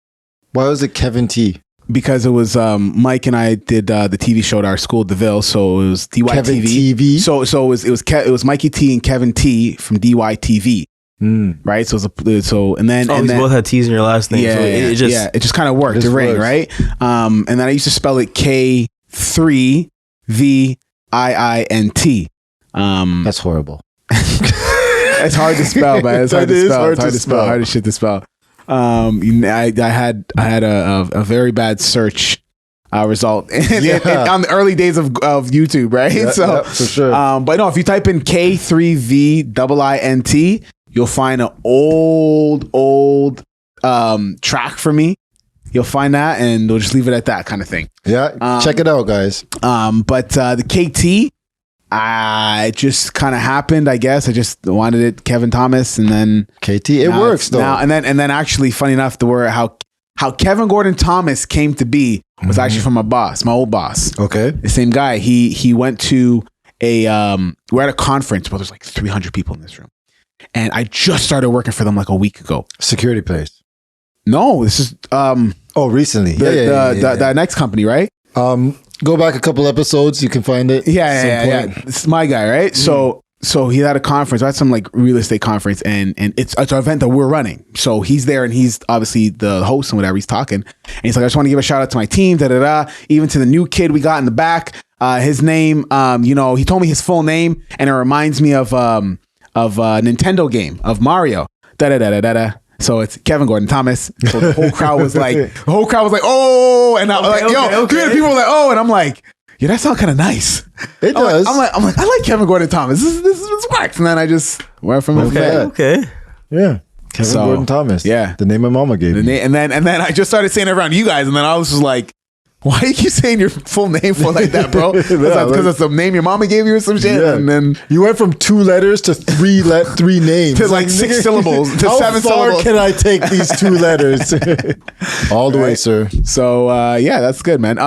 S3: Why was it Kevin T? Because it was Mike and I did the TV show at our school, DeVille. So it was DYTV. Kevin TV. So it was Mikey T and Kevin T from DYTV. Right. So and then
S4: we both had T's in your last name.
S3: Yeah,
S4: so it
S3: just kind of worked. It rang, right? And then I used to spell it K3VIINT.
S5: That's horrible.
S3: It's hard to spell, man. It's hard to spell. Hard as shit to spell. I had a very bad search result on the early days of YouTube, right?
S5: Yeah, for sure.
S3: But no, if you type in K3VIINT, you'll find an old track for me. You'll find that, and we'll just leave it at that kind of thing.
S5: Yeah, check it out, guys.
S3: But the KT, it just kind of happened, I guess. I just wanted it Kevin Thomas, and then
S5: KT. It works though.
S3: And then actually, funny enough, the word how Kevin Gordon Thomas came to be was actually from my old boss.
S5: Okay,
S3: the same guy. He went to we're at a conference, but there's like 300 people in this room, and I just started working for them like a week ago.
S5: Security place.
S3: No, this is
S5: recently.
S3: The next company, right?
S5: Go back a couple episodes, you can find it.
S3: Yeah. It's my guy, right? So he had a conference. I had some like real estate conference, and it's an event that we're running. So he's there, and he's obviously the host and whatever. He's talking, and he's like, I just want to give a shout out to my team, even to the new kid we got in the back. His name, he told me his full name, and it reminds me of a Nintendo game of Mario. So it's Kevin Gordon Thomas. So the whole crowd was like, oh, and I was like, people were like, oh, and I'm like, yeah, that sounds kind of nice.
S5: It does.
S3: I'm like, I like Kevin Gordon Thomas. This works. And then I just went from
S4: okay.
S5: Yeah. Kevin Gordon Thomas.
S3: Yeah.
S5: The name my mama gave me.
S3: And then I just started saying it around you guys, and then I was just like, Why do you keep saying your full name for like that, bro? Because it's the name your mama gave you or some shit, and then
S5: you went from 2 letters to 3 names
S3: to like 6 syllables to 7 syllables.
S5: How far can I take these 2 letters? All the way, sir.
S3: So yeah, that's good, man.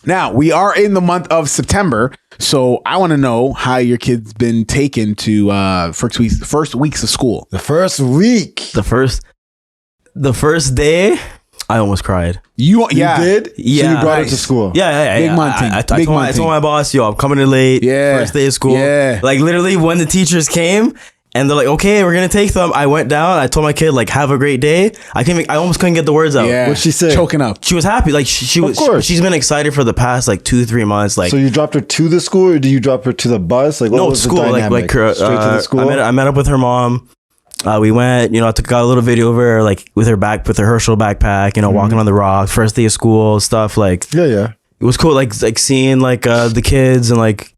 S3: Now we are in the month of September, so I want to know how your kid's been taken to first weeks of school.
S5: The first week,
S4: The first day, I almost cried.
S3: You
S5: you did?
S4: Yeah.
S5: So you brought
S3: Nice.
S5: it to school.
S4: Yeah.
S3: Big man thing.
S4: I
S3: Big man
S4: told
S3: thing.
S4: my boss, yo, I'm coming in late.
S3: Yeah.
S4: First day of school.
S3: Yeah.
S4: Like literally when the teachers came and they're like, okay, we're gonna take them. I went down. I told my kid like, have a great day. I almost couldn't get the words out.
S3: Yeah.
S5: What'd she say?
S3: Choking up.
S4: She was happy. Like she was.
S5: Of course.
S4: She's been excited for the past like 2-3 months. Like
S5: So you dropped her to the school, or did you drop her to the bus? Like what
S4: no
S5: was
S4: school.
S5: the dynamic?
S4: Straight
S5: Straight to the school.
S4: I met up with her mom. We went, I got a little video of her, like with her Herschel backpack, walking on the rocks, first day of school, stuff like.
S5: Yeah.
S4: It was cool, like seeing like the kids and like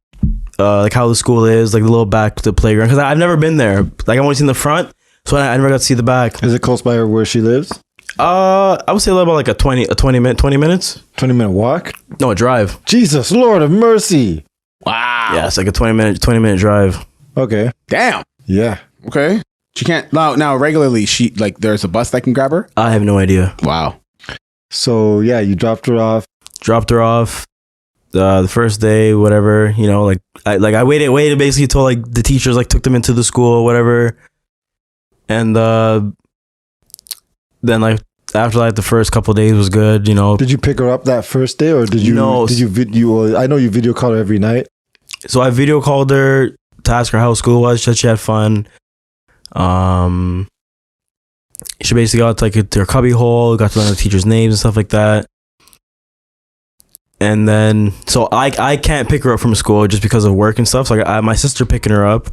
S4: how the school is, like the little back to the playground. Because I've never been there. Like I only seen the front, so I never got to see the back.
S5: Is it close by where she lives?
S4: I would say about like a 20 minutes.
S5: 20-minute walk.
S4: No, a drive.
S5: Jesus, Lord of mercy.
S3: Wow.
S4: Yeah, it's like a 20 minute drive.
S5: Okay.
S3: Damn.
S5: Yeah.
S3: Okay. She can't now regularly. She like there's a bus that can grab her.
S4: I have no idea.
S3: Wow.
S5: So yeah, you dropped her off.
S4: Dropped her off the first day, whatever. I waited basically until like the teachers like took them into the school, whatever. And then like after like the first couple of days was good.
S5: Did you pick her up that first day, or did you?
S4: No.
S5: Did you video? I know you video call her every night.
S4: So I video called her to ask her how school was. She had fun. She basically got to her cubby hole, got to learn the teachers' names and stuff like that. And then, so I can't pick her up from school just because of work and stuff. So I my sister picking her up.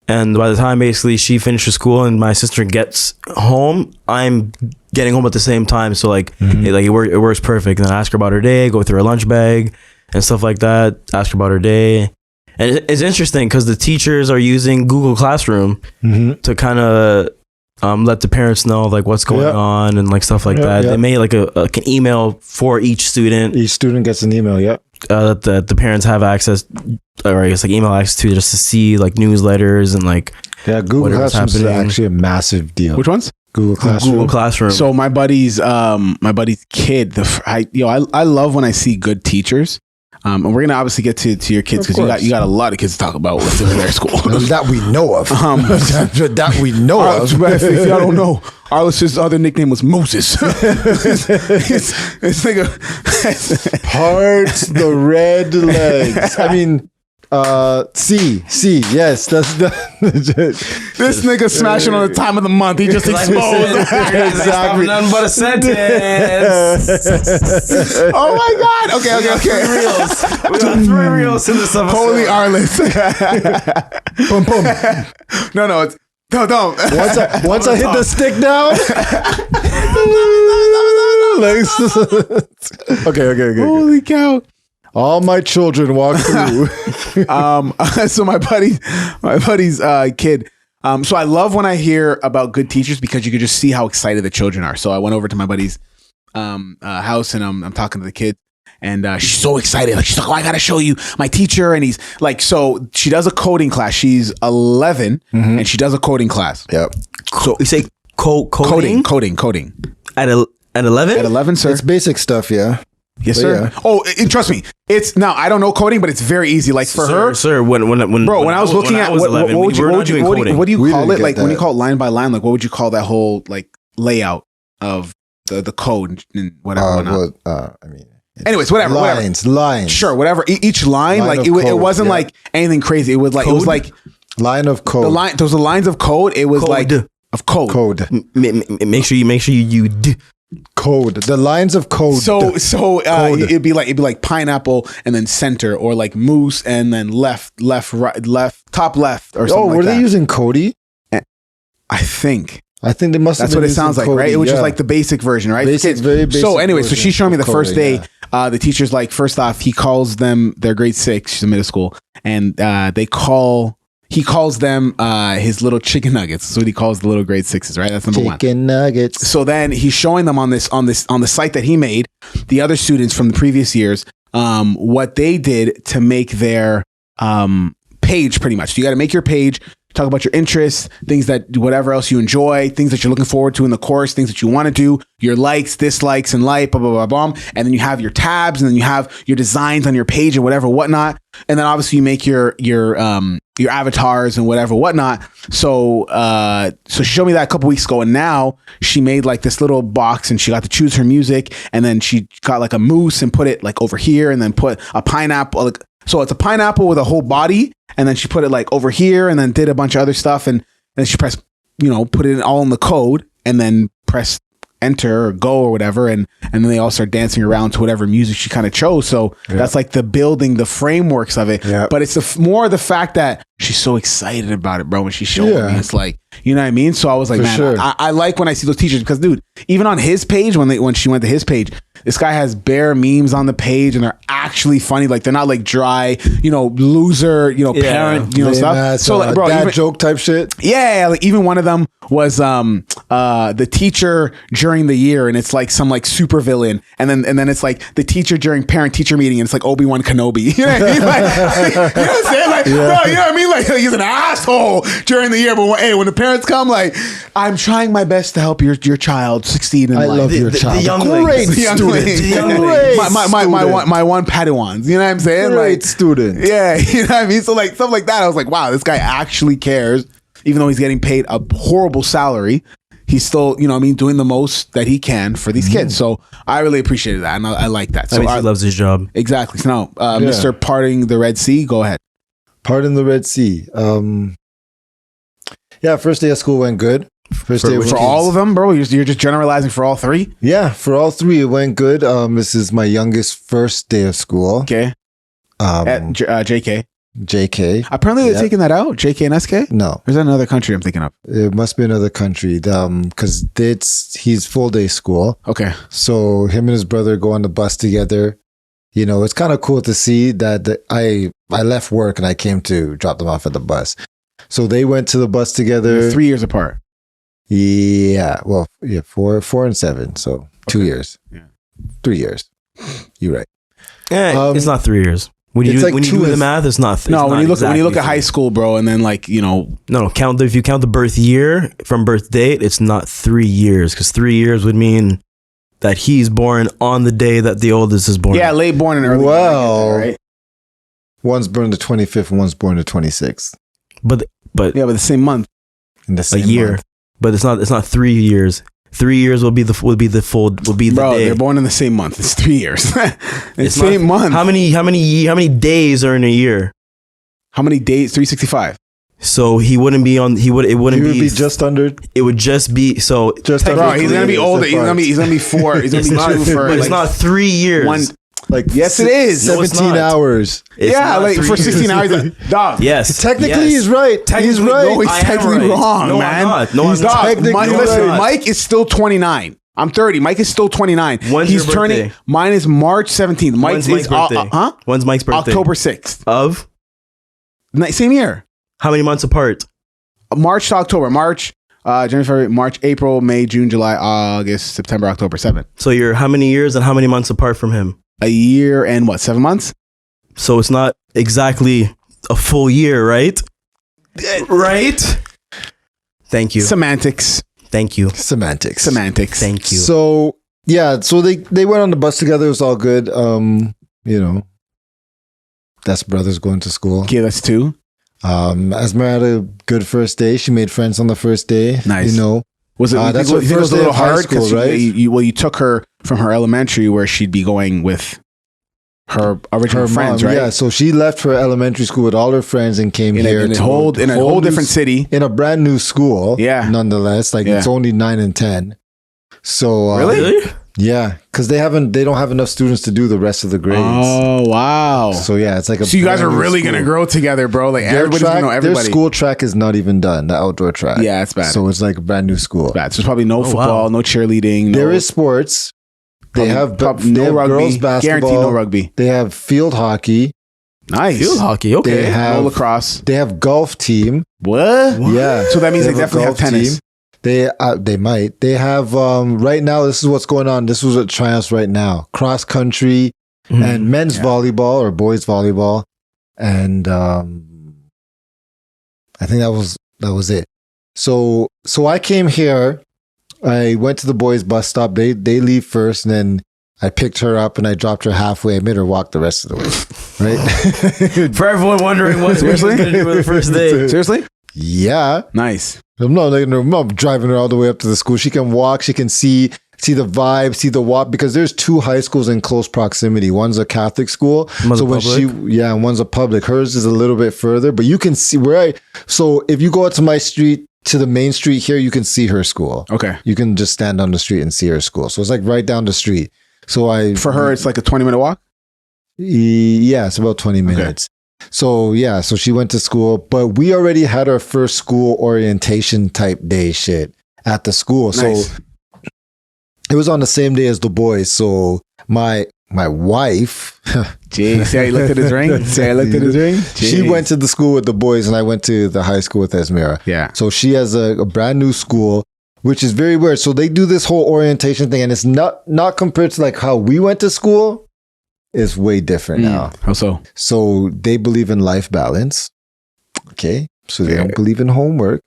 S4: And by the time basically she finishes school and my sister gets home, I'm getting home at the same time. So it works perfect. And then I ask her about her day, go through her lunch bag and stuff like that. Ask her about her day. And it's interesting because the teachers are using Google Classroom to kind of let the parents know like what's going on and like stuff like that. They made like an email for each student.
S5: Each student gets an email. Yeah.
S4: That the parents have access, or I guess like email access to, just to see like newsletters and like
S5: Google Classroom is actually a massive deal.
S3: Which ones?
S5: Google Classroom.
S4: Google Classroom.
S3: So my buddy's kid. I love when I see good teachers. And we're gonna obviously get to your kids because you got a lot of kids to talk about with their school
S5: that we know of. That we know of.
S3: If y'all don't know, Arliss's other nickname was Moses. This nigga
S5: Parts the red legs. I mean, C. Yes, that's the.
S3: this nigga smashing on the time of the month. He just exposed.
S4: Exactly. Nothing but a sentence.
S3: Oh my god. Okay.
S4: We got 3 reels in this episode.
S3: Holy Arliss.
S5: Boom, boom.
S3: No, it's don't.
S5: Once I hit the stick down. Okay.
S3: Holy cow.
S5: All my children walk through.
S3: So my buddy's kid. So I love when I hear about good teachers because you can just see how excited the children are. So I went over to my buddy's house and I'm talking to the kid, and she's so excited. Like she's like, "Oh, I gotta show you my teacher." And he's like, so she does a coding class. She's 11 and she does a coding class.
S5: Yep.
S3: So
S4: You say coding?
S3: Coding.
S4: At 11?
S3: At 11, sir.
S5: It's basic stuff, yeah.
S3: Yes,
S5: But
S3: sir.
S5: yeah.
S3: Oh, trust me. It's now I don't know coding, but it's very easy. Like for her,
S4: Sir, when
S3: I was looking at what would you
S4: doing coding.
S3: what do you
S5: We
S3: call
S5: didn't
S3: it?
S5: get
S3: Like when you
S5: that.
S3: call it line by line, like what would you call that whole like layout of the code and whatever? Anyways, whatever.
S5: Lines.
S3: Sure, whatever. Each line,
S5: Line
S3: like
S5: of
S3: it
S5: code,
S3: wasn't
S5: yeah.
S3: like anything crazy. It was like it was like
S5: Line of code.
S3: the line. Those are lines of code. It was
S4: Code.
S3: like of code.
S5: Code.
S4: Make sure you
S5: Code. The lines of code.
S3: So
S5: Code.
S3: it'd be like pineapple and then center, or like moose and then left, right, left, top left, or something.
S5: were they using Cody?
S3: I think.
S5: I think they must have
S3: That's
S5: been
S3: what it
S5: using
S3: sounds like,
S5: Cody,
S3: right? It was just
S5: yeah.
S3: like the basic version, right?
S5: Basic,
S3: Kids.
S5: very basic
S3: So anyway, so
S5: version
S3: she's showing me the
S5: of
S3: first
S5: coding,
S3: day. The teacher's like, first off, he calls them, they're grade 6, she's in middle school, and he calls them his little chicken nuggets. That's what he calls the little grade 6s, right? That's number one.
S5: Chicken nuggets.
S3: So then he's showing them on the site that he made. the other students from the previous years, what they did to make their page pretty much. So you got to make your page, talk about your interests, things that whatever else you enjoy, things that you're looking forward to in the course, things that you want to do, your likes, dislikes, and blah, blah, blah, blah. And then you have your tabs, and then you have your designs on your page and whatever, whatnot. And then obviously you make your avatars and whatever, whatnot. So she showed me that a couple weeks ago, and now she made like this little box, and she got to choose her music, and then she got like a moose and put it like over here, and then put a pineapple. Like, so it's a pineapple with a whole body, and then she put it like over here, and then did a bunch of other stuff, and then she pressed, put it all in the code, and then press enter or go or whatever, and then they all start dancing around to whatever music she kind of chose. So that's like the building the frameworks of it. But it's more the fact that she's so excited about it, bro. When she showed me, it's like, you know what I mean? So I was like, I like when I see those teachers, because dude, even on his page, when she went to his page, this guy has bare memes on the page, and they're actually funny. Like, they're not like dry, loser, parent, stuff. So like, bro,
S5: dad joke type shit.
S3: Yeah, like even one of them was the teacher during the year, and it's like some like super villain, and then it's like the teacher during parent teacher meeting, and it's like Obi-Wan Kenobi. You know what I mean? Like, you know what I'm saying? Like, bro, you know what I mean? Like, he's an asshole during the year, but when the parents come, like, I'm trying my best to help your child succeed in life.
S5: I love your child.
S4: The young
S5: Great
S4: student.
S3: My one Padawans. You know what I'm saying?
S5: Great
S3: like,
S5: student.
S3: Yeah, you know what I mean? So like stuff like that, I was like, wow, this guy actually cares, even though he's getting paid a horrible salary. He's still, doing the most that he can for these kids. So I really appreciated that, and I like that. So
S4: he loves his job.
S3: Exactly. So now, Mr. Parting the Red Sea, go ahead.
S5: Parting the Red Sea. First day of school went good. First day
S3: for all of them, bro. You're just generalizing for all three.
S5: Yeah, for all three, it went good. This is my youngest first day of school.
S3: Okay. At JK.
S5: JK.
S3: Apparently they're taking that out. JK and SK.
S5: No,
S3: or is that another country I'm thinking of?
S5: It must be another country. Because he's full day school.
S3: Okay.
S5: So him and his brother go on the bus together. It's kind of cool to see that I left work and I came to drop them off at the bus. So they went to the bus together.
S3: They're 3 years apart.
S5: Yeah. Well, 4 and 7. So 2 years. Yeah. 3 years. You're right.
S4: Yeah, it's not 3 years. When you do the math, it's not.
S3: No, when you look at high school, bro, and then like no,
S4: if you count the birth year from birth date, it's not 3 years, because 3 years would mean that he's born on the day that the oldest is born.
S3: Yeah, late born and early.
S5: Well,
S3: born, right?
S5: One's born the 25th and one's born the 26th.
S4: But
S3: the same month.
S5: In the same
S4: year.
S5: month.
S4: But it's not 3 years. 3 years will be the
S3: Bro,
S4: day.
S3: they're born in the same month. It's 3 years.
S4: It's
S3: the same month.
S4: How many days are in a year?
S3: How many days? 365.
S4: So he wouldn't be on. It wouldn't be
S5: just under.
S4: It would just be so.
S5: Just
S3: bro, he's gonna be older. He's gonna be 4. He's gonna be 2 for.
S4: But it's not 3 years.
S3: Yes, it is.
S5: 17 hours.
S3: It's for 16 hours. Dog.
S4: Yes.
S5: Technically, he's right. He's right.
S3: No, he's technically wrong,
S4: no,
S3: man.
S4: I'm not. No,
S3: he's
S4: I'm
S3: technically
S4: not.
S3: Listen, Mike is still 29. I'm 30. Mike is still 29.
S4: When's
S3: he's
S4: your
S3: turning.
S4: birthday?
S3: Mine is March 17th.
S4: When's Mike's birthday? When's Mike's birthday?
S3: October 6th.
S4: Of?
S3: Same year.
S4: How many months apart?
S3: March to October. March, January, February, March, April, May, June, July, August, September, October, 7.
S4: So you're how many years and how many months apart from him?
S3: A year and 7 months?
S4: So it's not exactly a full year, right? Right? Thank you.
S3: Semantics.
S4: Thank you.
S5: Semantics.
S4: Thank you.
S5: So they went on the bus together. It was all good. That's brothers going to school.
S3: Okay, that's 2.
S5: Esmer had a good first day. She made friends on the first day.
S3: Nice.
S5: That's
S3: Was it?
S5: what
S3: You think it was
S5: first
S3: a
S5: day
S3: little
S5: of high
S3: hard
S5: school,
S3: because
S5: right?
S3: you took her from her elementary where she'd be going with her original friends,
S5: mom,
S3: right?
S5: Yeah. So she left her elementary school with all her friends and came here
S3: in a whole different city,
S5: in a brand new school.
S3: Yeah.
S5: Nonetheless, it's only 9 and 10. So
S3: really?
S5: Yeah, because they don't have enough students to do the rest of the grades.
S3: Oh wow!
S5: So yeah, it's like
S3: so you guys are really gonna grow together, bro. Like everybody's gonna know everybody.
S5: Their school track is not even done. The outdoor track.
S3: Yeah, it's bad.
S5: So it's like a brand new school.
S3: Bad. So there's probably no football, no cheerleading.
S5: There is sports. They have
S3: rugby.
S5: Girls basketball.
S3: Guaranteed no rugby.
S5: They have field hockey.
S3: Nice.
S4: Field hockey. Okay.
S5: They have
S3: no lacrosse.
S5: They have golf team.
S3: What?
S5: Yeah.
S3: So that means they definitely have tennis.
S5: Team. They might. They have right now. This is what's going on. This was at Triumphs right now. Cross country and men's volleyball or boys volleyball, and I think that was it. So I came here. I went to the boys' bus stop. They leave first, and then I picked her up and I dropped her halfway. I made her walk the rest of the way. Right?
S4: For everyone wondering what we're going to do for the first day.
S3: Seriously?
S5: Yeah.
S3: Nice.
S5: I'm not driving her all the way up to the school. She can walk. She can see the vibe, see the walk, because there's 2 high schools in close proximity. One's a Catholic school.
S4: One's
S5: and one's a public. Hers is a little bit further, but you can see so if you go out to my street, to the main street here, you can see her school. Okay. You can just stand on the street and see her school. So it's like right down the street. So for
S3: her, it's like a 20-minute walk?
S5: Yeah, it's about 20 minutes. Okay. So she went to school, but we already had our first school orientation type day shit at the school. Nice. So it was on the same day as the boys. So my wife,
S3: see how you looked at his ring?
S5: She went to the school with the boys and I went to the high school with Esmira. Yeah. So she has a brand new school, which is very weird. So they do this whole orientation thing and it's not compared to like how we went to school. It's way different now.
S3: How so?
S5: So they believe in life balance. Okay. So they don't believe in homework.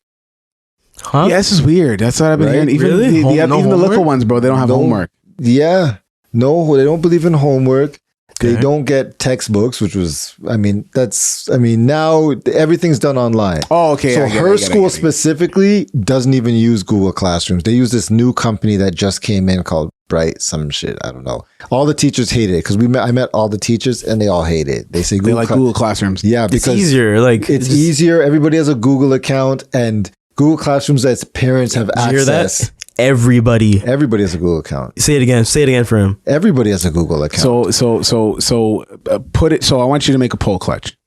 S3: Huh? Yeah, this is weird. That's what I've been hearing. Even, even the little ones, bro, they don't have homework.
S5: Yeah. No, they don't believe in homework. Okay. They don't get textbooks, which was, now everything's done online.
S3: Oh, okay.
S5: So her school specifically doesn't even use Google Classrooms. They use this new company that just came in called Bright, some shit. I don't know. All the teachers hate it because I met all the teachers and they all hate it. They say
S3: Google Classrooms.
S5: Yeah, because
S4: it's easier.
S5: It's easier. Everybody has a Google account and Google Classrooms as parents have access.
S4: Hear that? Everybody
S5: has a Google account.
S4: Say it again for him.
S5: Everybody has a Google account.
S3: So put it. So I want you to make a poll, Clutch.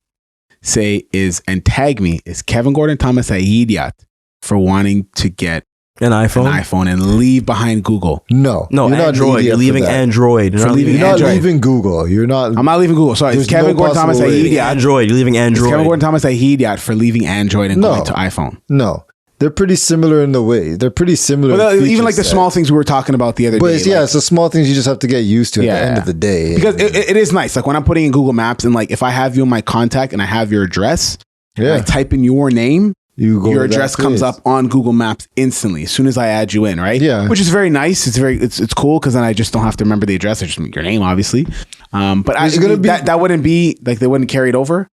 S3: And tag me. Is Kevin Gordon Thomas a idiot for wanting to get
S4: an iPhone
S3: and leave behind Google?
S5: No,
S4: you're Android. You're leaving Android.
S5: You're not leaving Google. You're not.
S3: I'm not leaving Google. Sorry, is Kevin Gordon Thomas a idiot?
S4: Android. You're leaving Android.
S3: Is Kevin Gordon Thomas a idiot for leaving Android and going to iPhone?
S5: No. They're pretty similar in the way. They're pretty similar.
S3: But even like the small things we were talking about the other day.
S5: But it's the small things you just have to get used to at the end of the day.
S3: Because it is nice. Like when I'm putting in Google Maps and like if I have you in my contact and I have your address, and I type in your name, your address comes up on Google Maps instantly as soon as I add you in, right?
S5: Yeah.
S3: Which is very nice. It's cool because then I just don't have to remember the address. I just your name, obviously. But that wouldn't be like they wouldn't carry it over.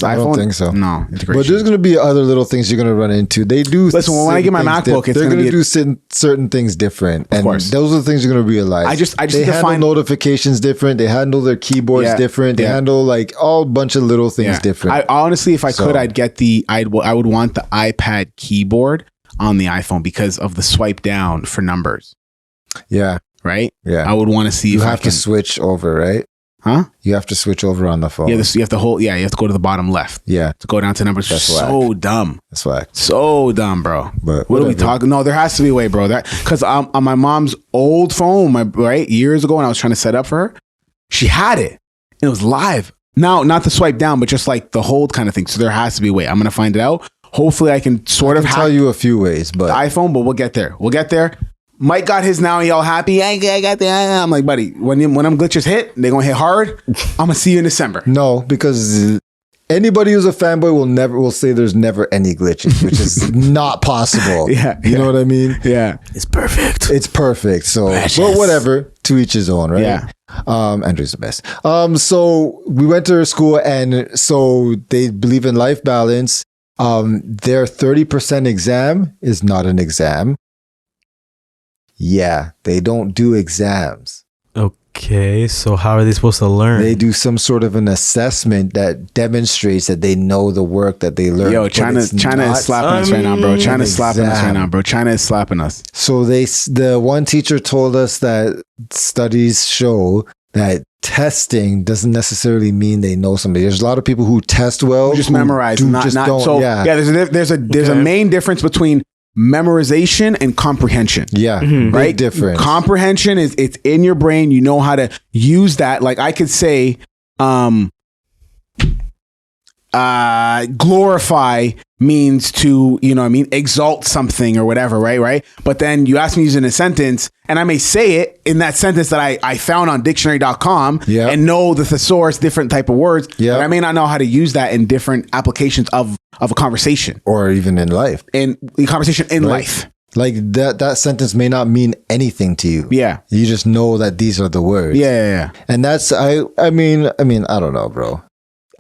S5: I don't think so.
S3: No, integration.
S5: But there's going to be other little things you're going to run into. They do.
S3: Listen, when I get my MacBook,
S5: they're going to do certain things different, and those are the things you're going to realize. I just
S3: they
S5: handle notifications different. They handle their keyboards different. They handle like all bunch of little things different.
S3: I honestly, if I could, I'd get I would want the iPad keyboard on the iPhone because of the swipe down for numbers.
S5: Yeah.
S3: Right.
S5: Yeah.
S3: I would want to see.
S5: You have to switch over, right?
S3: Huh?
S5: You have to switch over on the phone.
S3: Yeah, you have to hold. Yeah, you have to go to the bottom left.
S5: Yeah,
S3: to go down to numbers. That's so dumb.
S5: That's whack.
S3: So dumb, bro.
S5: But
S3: what are we talking? No, there has to be a way, bro. That because on my mom's old phone, years ago when I was trying to set up for her, she had it and it was live. Now, not the swipe down, but just like the hold kind of thing. So there has to be a way. I'm gonna find it out. Hopefully, I can
S5: tell you a few ways, but
S3: the iPhone. But we'll get there. We'll get there. Mike got his now. Y'all happy? I got that. I'm like, buddy, when them glitches hit, they gonna hit hard. I'm gonna see you in December.
S5: No, because anybody who's a fanboy will say there's never any glitches, which is not possible. You know what I mean?
S3: Yeah,
S4: it's perfect.
S5: It's perfect. So, but whatever. To each his own, right?
S3: Yeah.
S5: Andrew's the best. So we went to her school, and so they believe in life balance. Their 30% exam is not an exam. Yeah, they don't do exams.
S4: Okay, so how are they supposed to learn?
S5: They do some sort of an assessment that demonstrates that they know the work that they learn.
S3: Yo, China is slapping us right now, bro. China is slapping us right now, bro. China is slapping us.
S5: So the one teacher told us that studies show that testing doesn't necessarily mean they know something. There's a lot of people who test well,
S3: who just memorize, there's a main difference between memorization and comprehension.
S5: Yeah.
S3: Right?
S5: Big difference.
S3: Comprehension is it's in your brain. You know how to use that. Like I could say, glorify means to, you know what I mean, exalt something or whatever, right? But then you ask me to use it in a sentence, and I may say it in that sentence that I found on dictionary.com and know the thesaurus, different type of words, but I may not know how to use that in different applications of a conversation.
S5: Or even in life.
S3: In the conversation in life.
S5: Like that sentence may not mean anything to you.
S3: Yeah.
S5: You just know that these are the words.
S3: Yeah.
S5: And that's, I mean, I don't know, bro.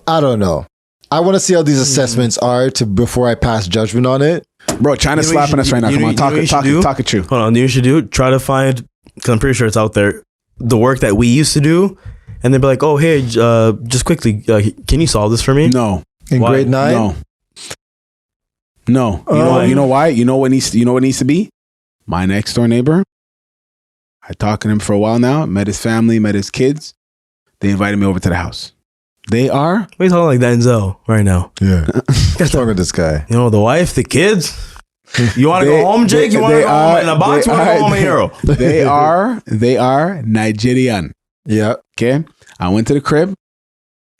S5: I don't know. I want to see how these assessments are before I pass judgment on it.
S3: Bro, China's slapping us right now. Come on, talk it true.
S4: Hold on, you should do? Try to find, because I'm pretty sure it's out there, the work that we used to do, and they'd be like, oh, hey, just quickly, can you solve this for me?
S3: No.
S5: In grade 9?
S3: No. You know why? You know what needs to be? My next door neighbor. I talked to him for a while now. Met his family, met his kids. They invited me over to the house. They are.
S4: We're talking like Denzel right now.
S5: Yeah. What's wrong with this guy?
S4: You know, the wife, the kids. You want to go home, Jake? You want to go home in a box? You want to go home, a hero?
S3: They are Nigerian.
S5: Yeah.
S3: Okay. I went to the crib,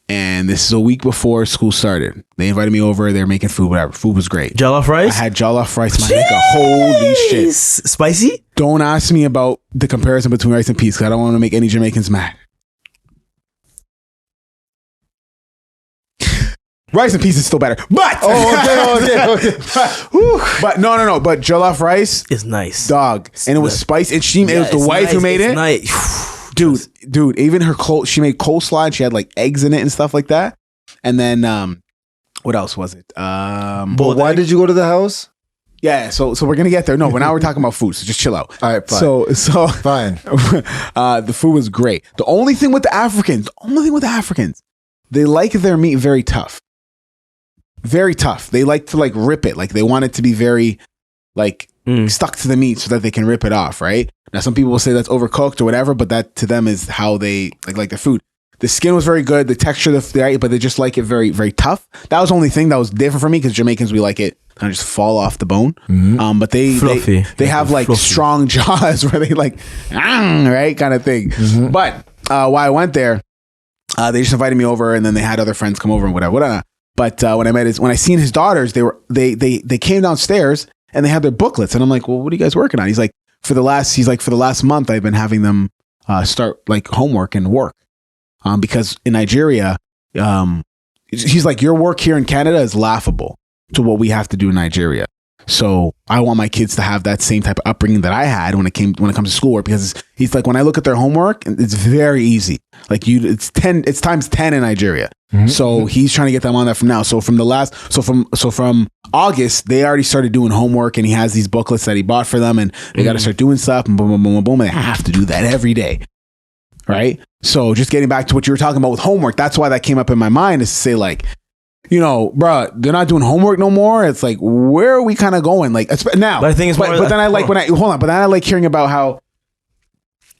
S3: and this is a week before school started. They invited me over. They're making food, whatever. Food was great.
S4: Jollof rice?
S3: I had jollof rice. My nigga, holy shit.
S4: Spicy?
S3: Don't ask me about the comparison between rice and peas, because I don't want to make any Jamaicans mad. Rice and peas is still better, but
S5: okay.
S3: but no. But jollof rice
S4: is nice,
S3: dog, and it was spicy. And it was the wife who made it.
S4: Nice.
S3: Dude. Even her she made coleslaw. And she had like eggs in it and stuff like that. And then what else was it?
S5: But why did you go to the house?
S3: Yeah, so we're gonna get there. No, but now we're talking about food, so just chill out.
S5: All right, fine.
S3: So
S5: fine.
S3: The food was great. The only thing with the Africans, they like their meat very tough. Very tough. They like to like rip it. Like they want it to be very like stuck to the meat so that they can rip it off, right? Now some people will say that's overcooked or whatever, but that to them is how they like their food. The skin was very good, the texture, but they just like it very, very tough. That was the only thing that was different for me, because Jamaicans, we like it kind of just fall off the bone. But they have like strong jaws where they like, right, kind of thing. But while I went there, they just invited me over, and then they had other friends come over and whatever. But when I seen his daughters, they came downstairs and they had their booklets, and I'm like, well, what are you guys working on? He's like, for the last month, I've been having them start like homework and work, because in Nigeria, he's like, your work here in Canada is laughable to what we have to do in Nigeria. So I want my kids to have that same type of upbringing that I had when it comes to schoolwork, because he's like, when I look at their homework, it's very easy. Like it's times 10 in Nigeria. So he's trying to get them on that from now. So from August, they already started doing homework, and he has these booklets that he bought for them, and they got to start doing stuff, and boom, boom, boom, boom, and they have to do that every day. Right. So just getting back to what you were talking about with homework, that's why that came up in my mind, is to say like, you know, bro, they're not doing homework no more. It's like, where are we kind of going? Like now, but I think it's but then I like but then I like hearing about how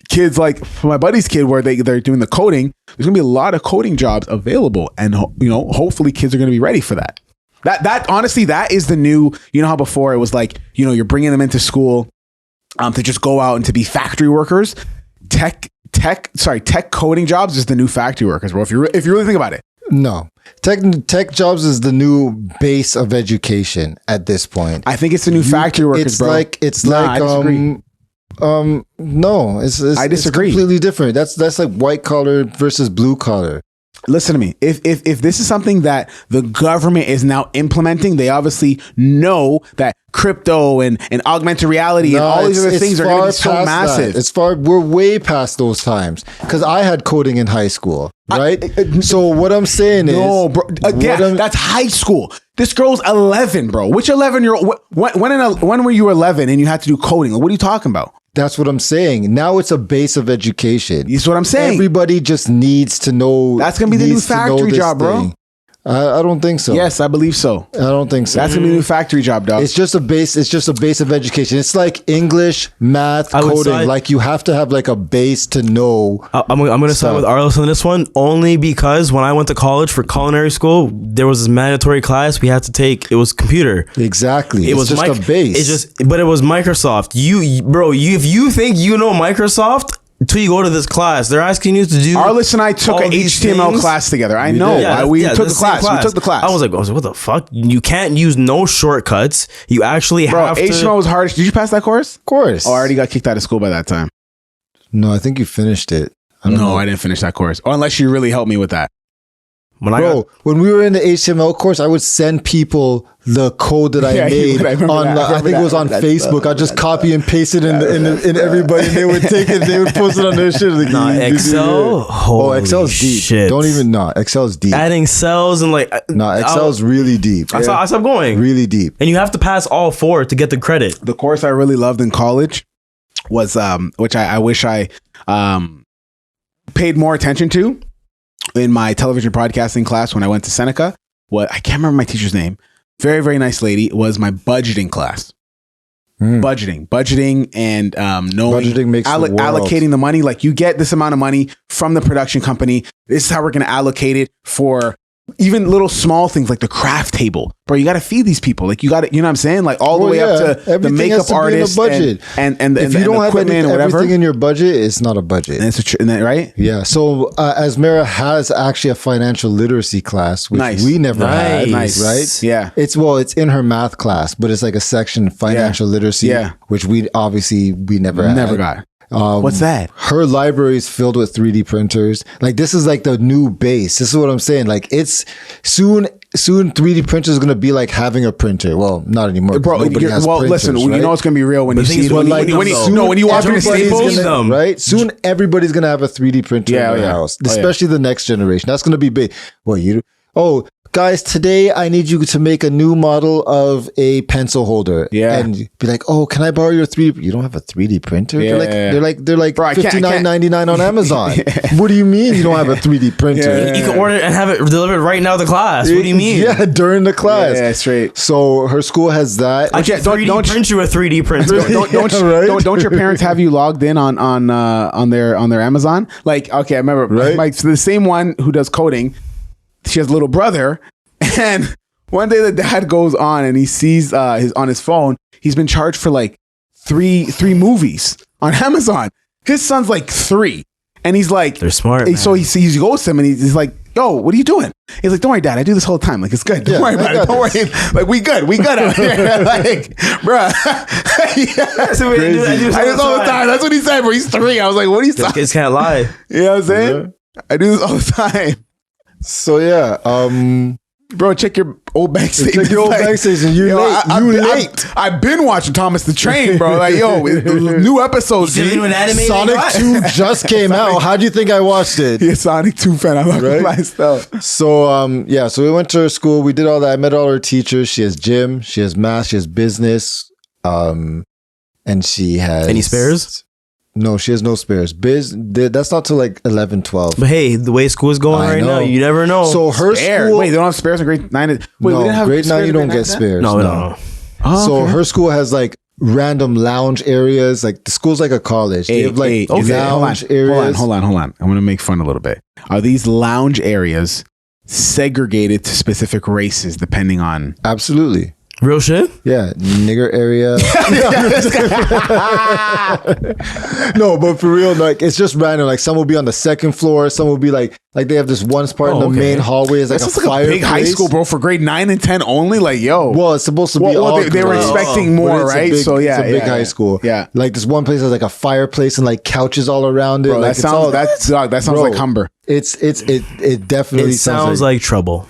S3: kids, like for my buddy's kid, where they're doing the coding, there's gonna be a lot of coding jobs available, and you know, hopefully kids are gonna be ready for that. That honestly, that is the new, you know how before it was like, you know, you're bringing them into school to just go out and to be factory workers. Tech coding jobs is the new factory workers, bro. If you really think about it.
S5: No. Tech jobs is the new base of education at this point.
S3: I think it's the new factory workers, bro.
S5: I disagree. No, it's
S3: I disagree.
S5: It's completely different. That's like white collar versus blue collar.
S3: Listen to me. If this is something that the government is now implementing, they obviously know that crypto and augmented reality and all these other things are going to be so massive.
S5: We're way past those times, because I had coding in high school, right? So what I'm saying is,
S3: no, bro. That's high school. This girl's 11, bro. Which 11-year-old? When were you 11 and you had to do coding? What are you talking about?
S5: That's what I'm saying. Now it's a base of education.
S3: That's what I'm saying.
S5: Everybody just needs to know.
S3: That's going to be the new factory job, bro.
S5: I don't think so.
S3: Yes, I believe so.
S5: I don't think so.
S3: That's gonna be a new factory job, dog.
S5: It's just a base. It's just a base of education. It's like English, math, coding. Like you have to have like a base to know.
S4: I'm gonna side with Arlos on this one, only because when I went to college for culinary school, there was this mandatory class we had to take. It was computer.
S5: Exactly. It was just a base.
S4: But it was Microsoft. If you think you know Microsoft, until you go to this class. They're asking you to do.
S3: Arliss and I took
S4: all
S3: an
S4: these
S3: HTML
S4: things.
S3: class together. I know. We took the class. We took the class.
S4: I was like, what the fuck? You can't use no shortcuts. You actually have to.
S3: HTML was hard. Did you pass that course?
S5: Of course.
S3: Oh, I already got kicked out of school by that time.
S5: No, I think you finished it. I don't know.
S3: I didn't finish that course. Or unless you really helped me with that.
S5: When we were in the HTML course, I would send people the code that I made on. I think it was on Facebook. I just copy and paste it in everybody, and they would take it. They would post it on their shit. Like,
S4: Excel.
S5: Excel's deep.
S4: Shit.
S5: Don't even Excel's deep.
S4: Adding cells and
S5: Excel's really deep.
S4: I stopped going.
S5: Really deep.
S4: And you have to pass all 4 to get the credit.
S3: The course I really loved in college was which I wish I paid more attention to in my television broadcasting class when I went to Seneca. I can't remember my teacher's name. Very, very nice lady. Was my budgeting class. Budgeting and knowing
S5: Budgeting makes the world.
S3: allocating the money. Like, you get this amount of money from the production company. This is how we're going to allocate it for even little small things like the craft table. Bro, you got to feed these people. Like, you got to, you know what I'm saying? Like, all the way up to the makeup artist and
S5: if you don't have everything in your budget, it's not a budget.
S3: And right?
S5: Yeah. So Asmara has actually a financial literacy class, which we never had.
S3: Nice.
S5: Right?
S3: Yeah.
S5: It's in her math class, but it's like a section financial literacy, which we never had.
S3: Never got. What's that?
S5: Her library is filled with 3D printers. Like, this is like the new base. This is what I'm saying. Like, it's soon 3D printer is going to be like having a printer. Well, not anymore.
S3: Bro, listen,
S5: right?
S3: you know it's going to be real when you see when you walk into Staples,
S5: right? Soon everybody's going to have a 3D printer in their house, especially the next generation. That's going to be big. Guys, today I need you to make a new model of a pencil holder. Yeah. And be like, oh, can I borrow your 3D? You don't have a 3D printer?
S3: Yeah.
S5: They're like $59.99 on Amazon. What do you mean you don't have a 3D printer?
S4: You can order it and have it delivered right now to class. What do you mean?
S5: Yeah, during the class.
S3: Yeah, straight.
S5: So her school has that.
S4: I can 3D print you a 3D printer.
S3: Don't your parents have you logged in on their Amazon? Like, okay, I remember the same one who does coding. She has a little brother, and one day the dad goes on and he sees on his phone he's been charged for like three movies on Amazon. His son's like 3, and he's like,
S4: they're smart.
S3: So he goes to him and he's like, "Yo, what are you doing?" He's like, "Don't worry, Dad. I do this all the time. Like, it's good. Don't worry about it. Don't worry. Like, we good out here. Like, bruh." So I do this all the time. That's what he said. Bro, he's 3. I was like, "What are you saying?"
S4: Kids can't lie.
S3: You know what I'm saying? I do this all the time.
S5: So yeah,
S3: bro, check your old bank statement.
S5: Check your old bank statement. You late.
S3: I've been watching Thomas the Train, bro. Like, yo, new episodes.
S5: Sonic 2 just came out. How do you think I watched it?
S3: Yeah, Sonic 2 fan. I'm not gonna lie, stuff.
S5: So so we went to her school. We did all that. I met all her teachers. She has gym. She has math. She has business. And she has
S4: any spares?
S5: No, she has no spares. That's not till like 11, 12.
S4: But hey, the way school is going now, you never know.
S5: So her school...
S3: Wait, they don't have spares in grade 9? Wait,
S5: no,
S3: we didn't have
S5: grade 9 you don't get spares.
S4: No.
S5: Oh, so her school has like random lounge areas. Like, the school's like a college. They have like lounge areas.
S3: Hold on. I want to make fun a little bit. Are these lounge areas segregated to specific races depending on...
S5: Absolutely.
S4: Real shit?
S5: Yeah, nigger area. No, but for real, like, it's just random. Like, some will be on the second floor. Some will be like they have this one part in the main hallway. It's like
S3: that's
S5: a
S3: like a big high school, bro, for grade 9 and 10 only. Like, yo.
S5: Well, it's supposed to be all
S3: they were expecting more, right?
S5: So yeah, it's a big high school.
S3: Yeah,
S5: like this one place has like a fireplace and like couches all around it.
S3: Bro,
S5: like,
S3: that sounds like Humber.
S5: It definitely
S4: sounds like trouble.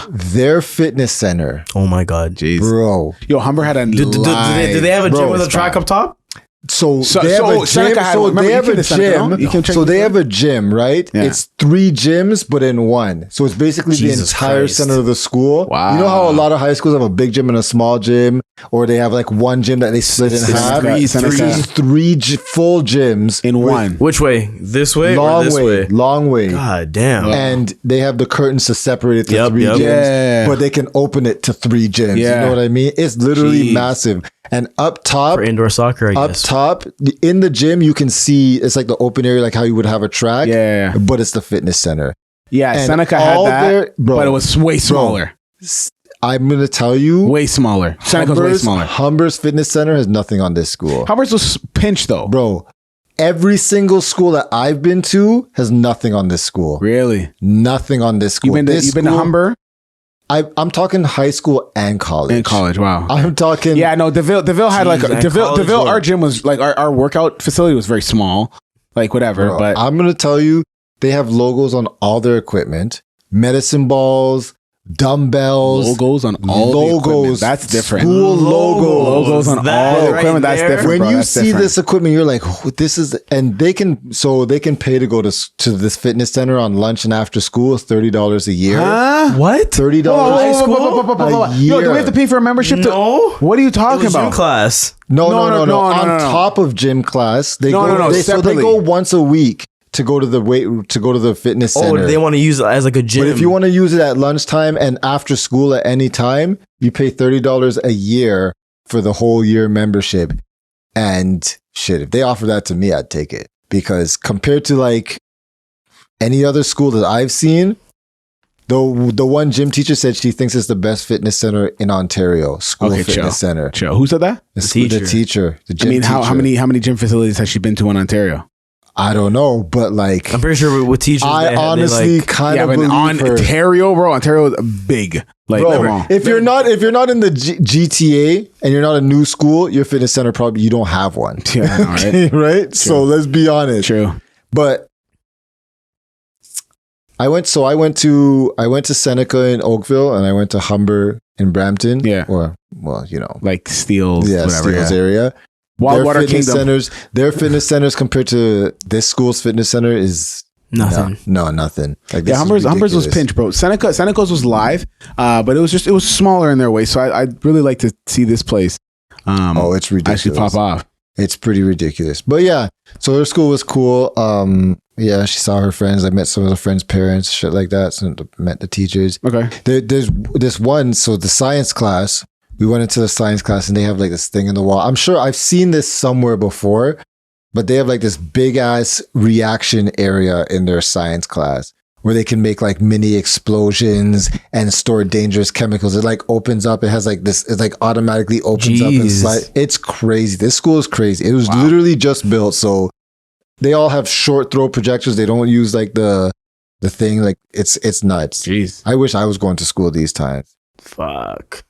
S5: Their fitness center.
S4: Oh my god,
S3: jeez,
S5: bro.
S3: Yo, Humber had a.
S4: Do they have a gym with a track up top?
S5: So they have a gym. So they have a gym, right? Yeah. It's 3 gyms, but in one. So it's basically the entire center of the school.
S3: Wow.
S5: You know how a lot of high schools have a big gym and a small gym, or they have like one gym that they split in half. Three full gyms
S3: in one.
S4: Which way? This way or this way?
S5: Long way.
S4: God damn.
S5: And they have the curtains to separate it to 3 gyms, but they can open it to 3 gyms. You know what I mean? It's literally massive. And up top,
S4: for indoor soccer, I guess.
S5: Up top, in the gym, you can see it's like the open area, like how you would have a track.
S3: Yeah.
S5: But it's the fitness center.
S3: Yeah,
S5: and
S3: Seneca had that, but it was way smaller.
S5: I'm going to tell you.
S3: Way smaller. Seneca's way smaller.
S5: Humber's fitness center has nothing on this school.
S3: Humber's was pinched, though.
S5: Bro, Every single school that I've been to has nothing on this school.
S3: Really?
S5: Nothing on this school.
S3: You've been to Humber?
S5: I'm talking high school and college.
S3: In college, wow.
S5: I'm talking.
S3: Yeah, no, DeVille had like DeVille. Our gym was like our workout facility was very small, like whatever.
S5: Bro,
S3: but
S5: I'm gonna tell you, they have logos on all their equipment, medicine balls, dumbbells,
S3: logos on all the equipment. That's different.
S5: School
S3: logos on all the equipment. That's different.
S5: When
S3: bro.
S5: you
S3: That's
S5: see
S3: different.
S5: this equipment, you're like, oh, "This is," and they can pay to go to this fitness center on lunch and after school. $30 a year.
S3: Huh?
S4: What?
S5: $30
S3: High
S5: school a year.
S3: Yo, do we have to pay for a membership?
S4: No.
S3: What are you talking about?
S4: Gym class.
S5: No.
S3: No.
S5: On top of gym class, they
S3: No,
S5: go.
S3: no, no,
S5: So they
S3: separately.
S5: go once a week to go to the fitness center.
S4: Oh, they want to use it as like a gym.
S5: But if you want to use it at lunchtime and after school at any time, you pay $30 a year for the whole year membership. And shit, if they offer that to me, I'd take it. Because compared to like any other school that I've seen, the one gym teacher said she thinks it's the best fitness center in Ontario. School fitness center.
S3: Chill. Who said that?
S5: The teacher. The gym teacher.
S3: How many gym facilities has she been to in Ontario?
S5: I don't know, but like
S4: I'm pretty sure with teachers,
S5: I honestly kind of
S3: but
S5: believe her.
S3: Ontario, bro. Ontario is big. Like,
S5: Bro,
S3: come on.
S5: if you're not in the GTA and you're not a new school, your fitness center probably you don't have one.
S3: Yeah, I know, right?
S5: Okay, right? So let's be honest.
S3: True.
S5: But I went to Seneca in Oakville and I went to Humber in Brampton.
S3: Yeah.
S5: Like
S3: Steeles, whatever.
S5: Steeles area.
S3: Wildwater
S5: fitness
S3: Kingdom.
S5: Their fitness centers compared to this school's fitness center is
S4: nothing.
S5: No, nothing. Like, this is
S3: Humber's was
S5: ridiculous.
S3: pinch, bro. Seneca's was live, but it was smaller in their way. So I'd really like to see this place.
S5: It's ridiculous.
S3: Actually pop off.
S5: It's pretty ridiculous. But yeah, so her school was cool. Yeah, she saw her friends. I met some of the friends' parents, shit like that. So met the teachers.
S3: Okay.
S5: There's this one. So the science class, we went into the science class and they have like this thing in the wall. I'm sure I've seen this somewhere before, but they have like this big ass reaction area in their science class where they can make like mini explosions and store dangerous chemicals. It like opens up. It has like this, it like automatically opens up and slides. It's crazy. This school is crazy. It was literally just built. So they all have short throw projectors. They don't use like the thing. Like it's nuts.
S3: Jeez.
S5: I wish I was going to school these times.
S4: Fuck.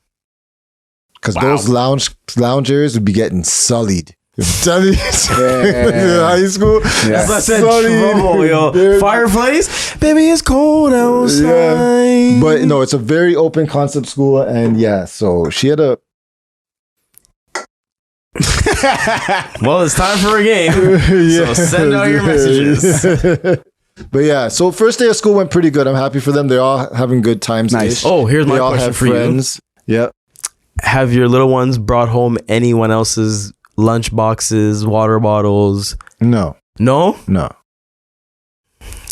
S5: Because those loungers would be getting sullied. I'm telling you, in high school.
S4: That's what I said. Trouble, yo. Fireplace, baby, it's cold outside.
S5: Yeah. But no, it's a very open concept school, and yeah. So she had a.
S4: Well, it's time for a game. So send out your messages.
S5: But yeah, so first day of school went pretty good. I'm happy for them. They're all having good times.
S3: Nice.
S4: Oh, here's my
S5: They all
S4: question
S5: have
S4: for
S5: friends. Yep.
S4: Have your little ones brought home anyone else's lunch boxes, water bottles?
S5: No.
S4: No?
S5: No.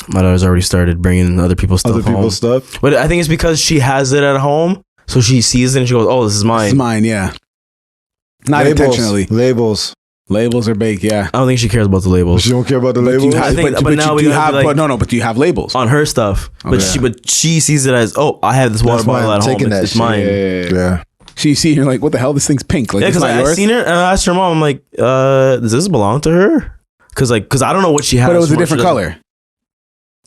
S4: My daughter's already started bringing other people's stuff
S5: Other
S4: home.
S5: people's stuff.
S4: But I think it's because she has it at home, so she sees it and she goes, "Oh, this is mine."
S3: It's mine, yeah. Not intentionally.
S5: Labels.
S3: Labels are big, yeah.
S4: I don't think she cares about the labels
S5: She don't care about the
S3: But
S5: labels.
S3: you have,
S4: I think-
S3: but
S4: but now
S3: you
S4: we
S3: do
S4: gotta
S3: have,
S4: be like-
S3: but no, but you have labels.
S4: on her stuff. But
S3: Okay.
S4: she sees it as, "Oh, I have this water
S5: That's
S4: bottle
S5: mine.
S4: at home.
S5: Taking that
S4: It's
S5: shit.
S4: mine."
S5: Yeah.
S3: So you see, you're like, what the hell? This thing's pink. Like,
S4: Yeah,
S3: it's
S4: because
S3: not
S4: I
S3: yours.
S4: seen her and I asked her mom, I'm like, does this belong to her? Because I don't know what she has.
S3: But it was a
S4: from what
S3: different
S4: she doesn't-
S3: color.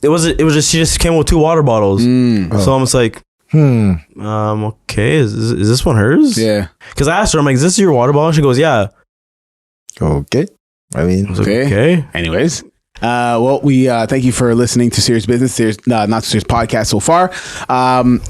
S4: It was just she just came with 2 water bottles. So I'm just like, okay, is this one hers?
S3: Yeah.
S4: Because I asked her, I'm like, is this your water bottle? And she goes, yeah.
S5: Okay. I mean,
S4: I was like,
S3: Okay.
S4: okay.
S3: Anyways, well, we thank you for listening to Serious Business, not Serious Podcast so far.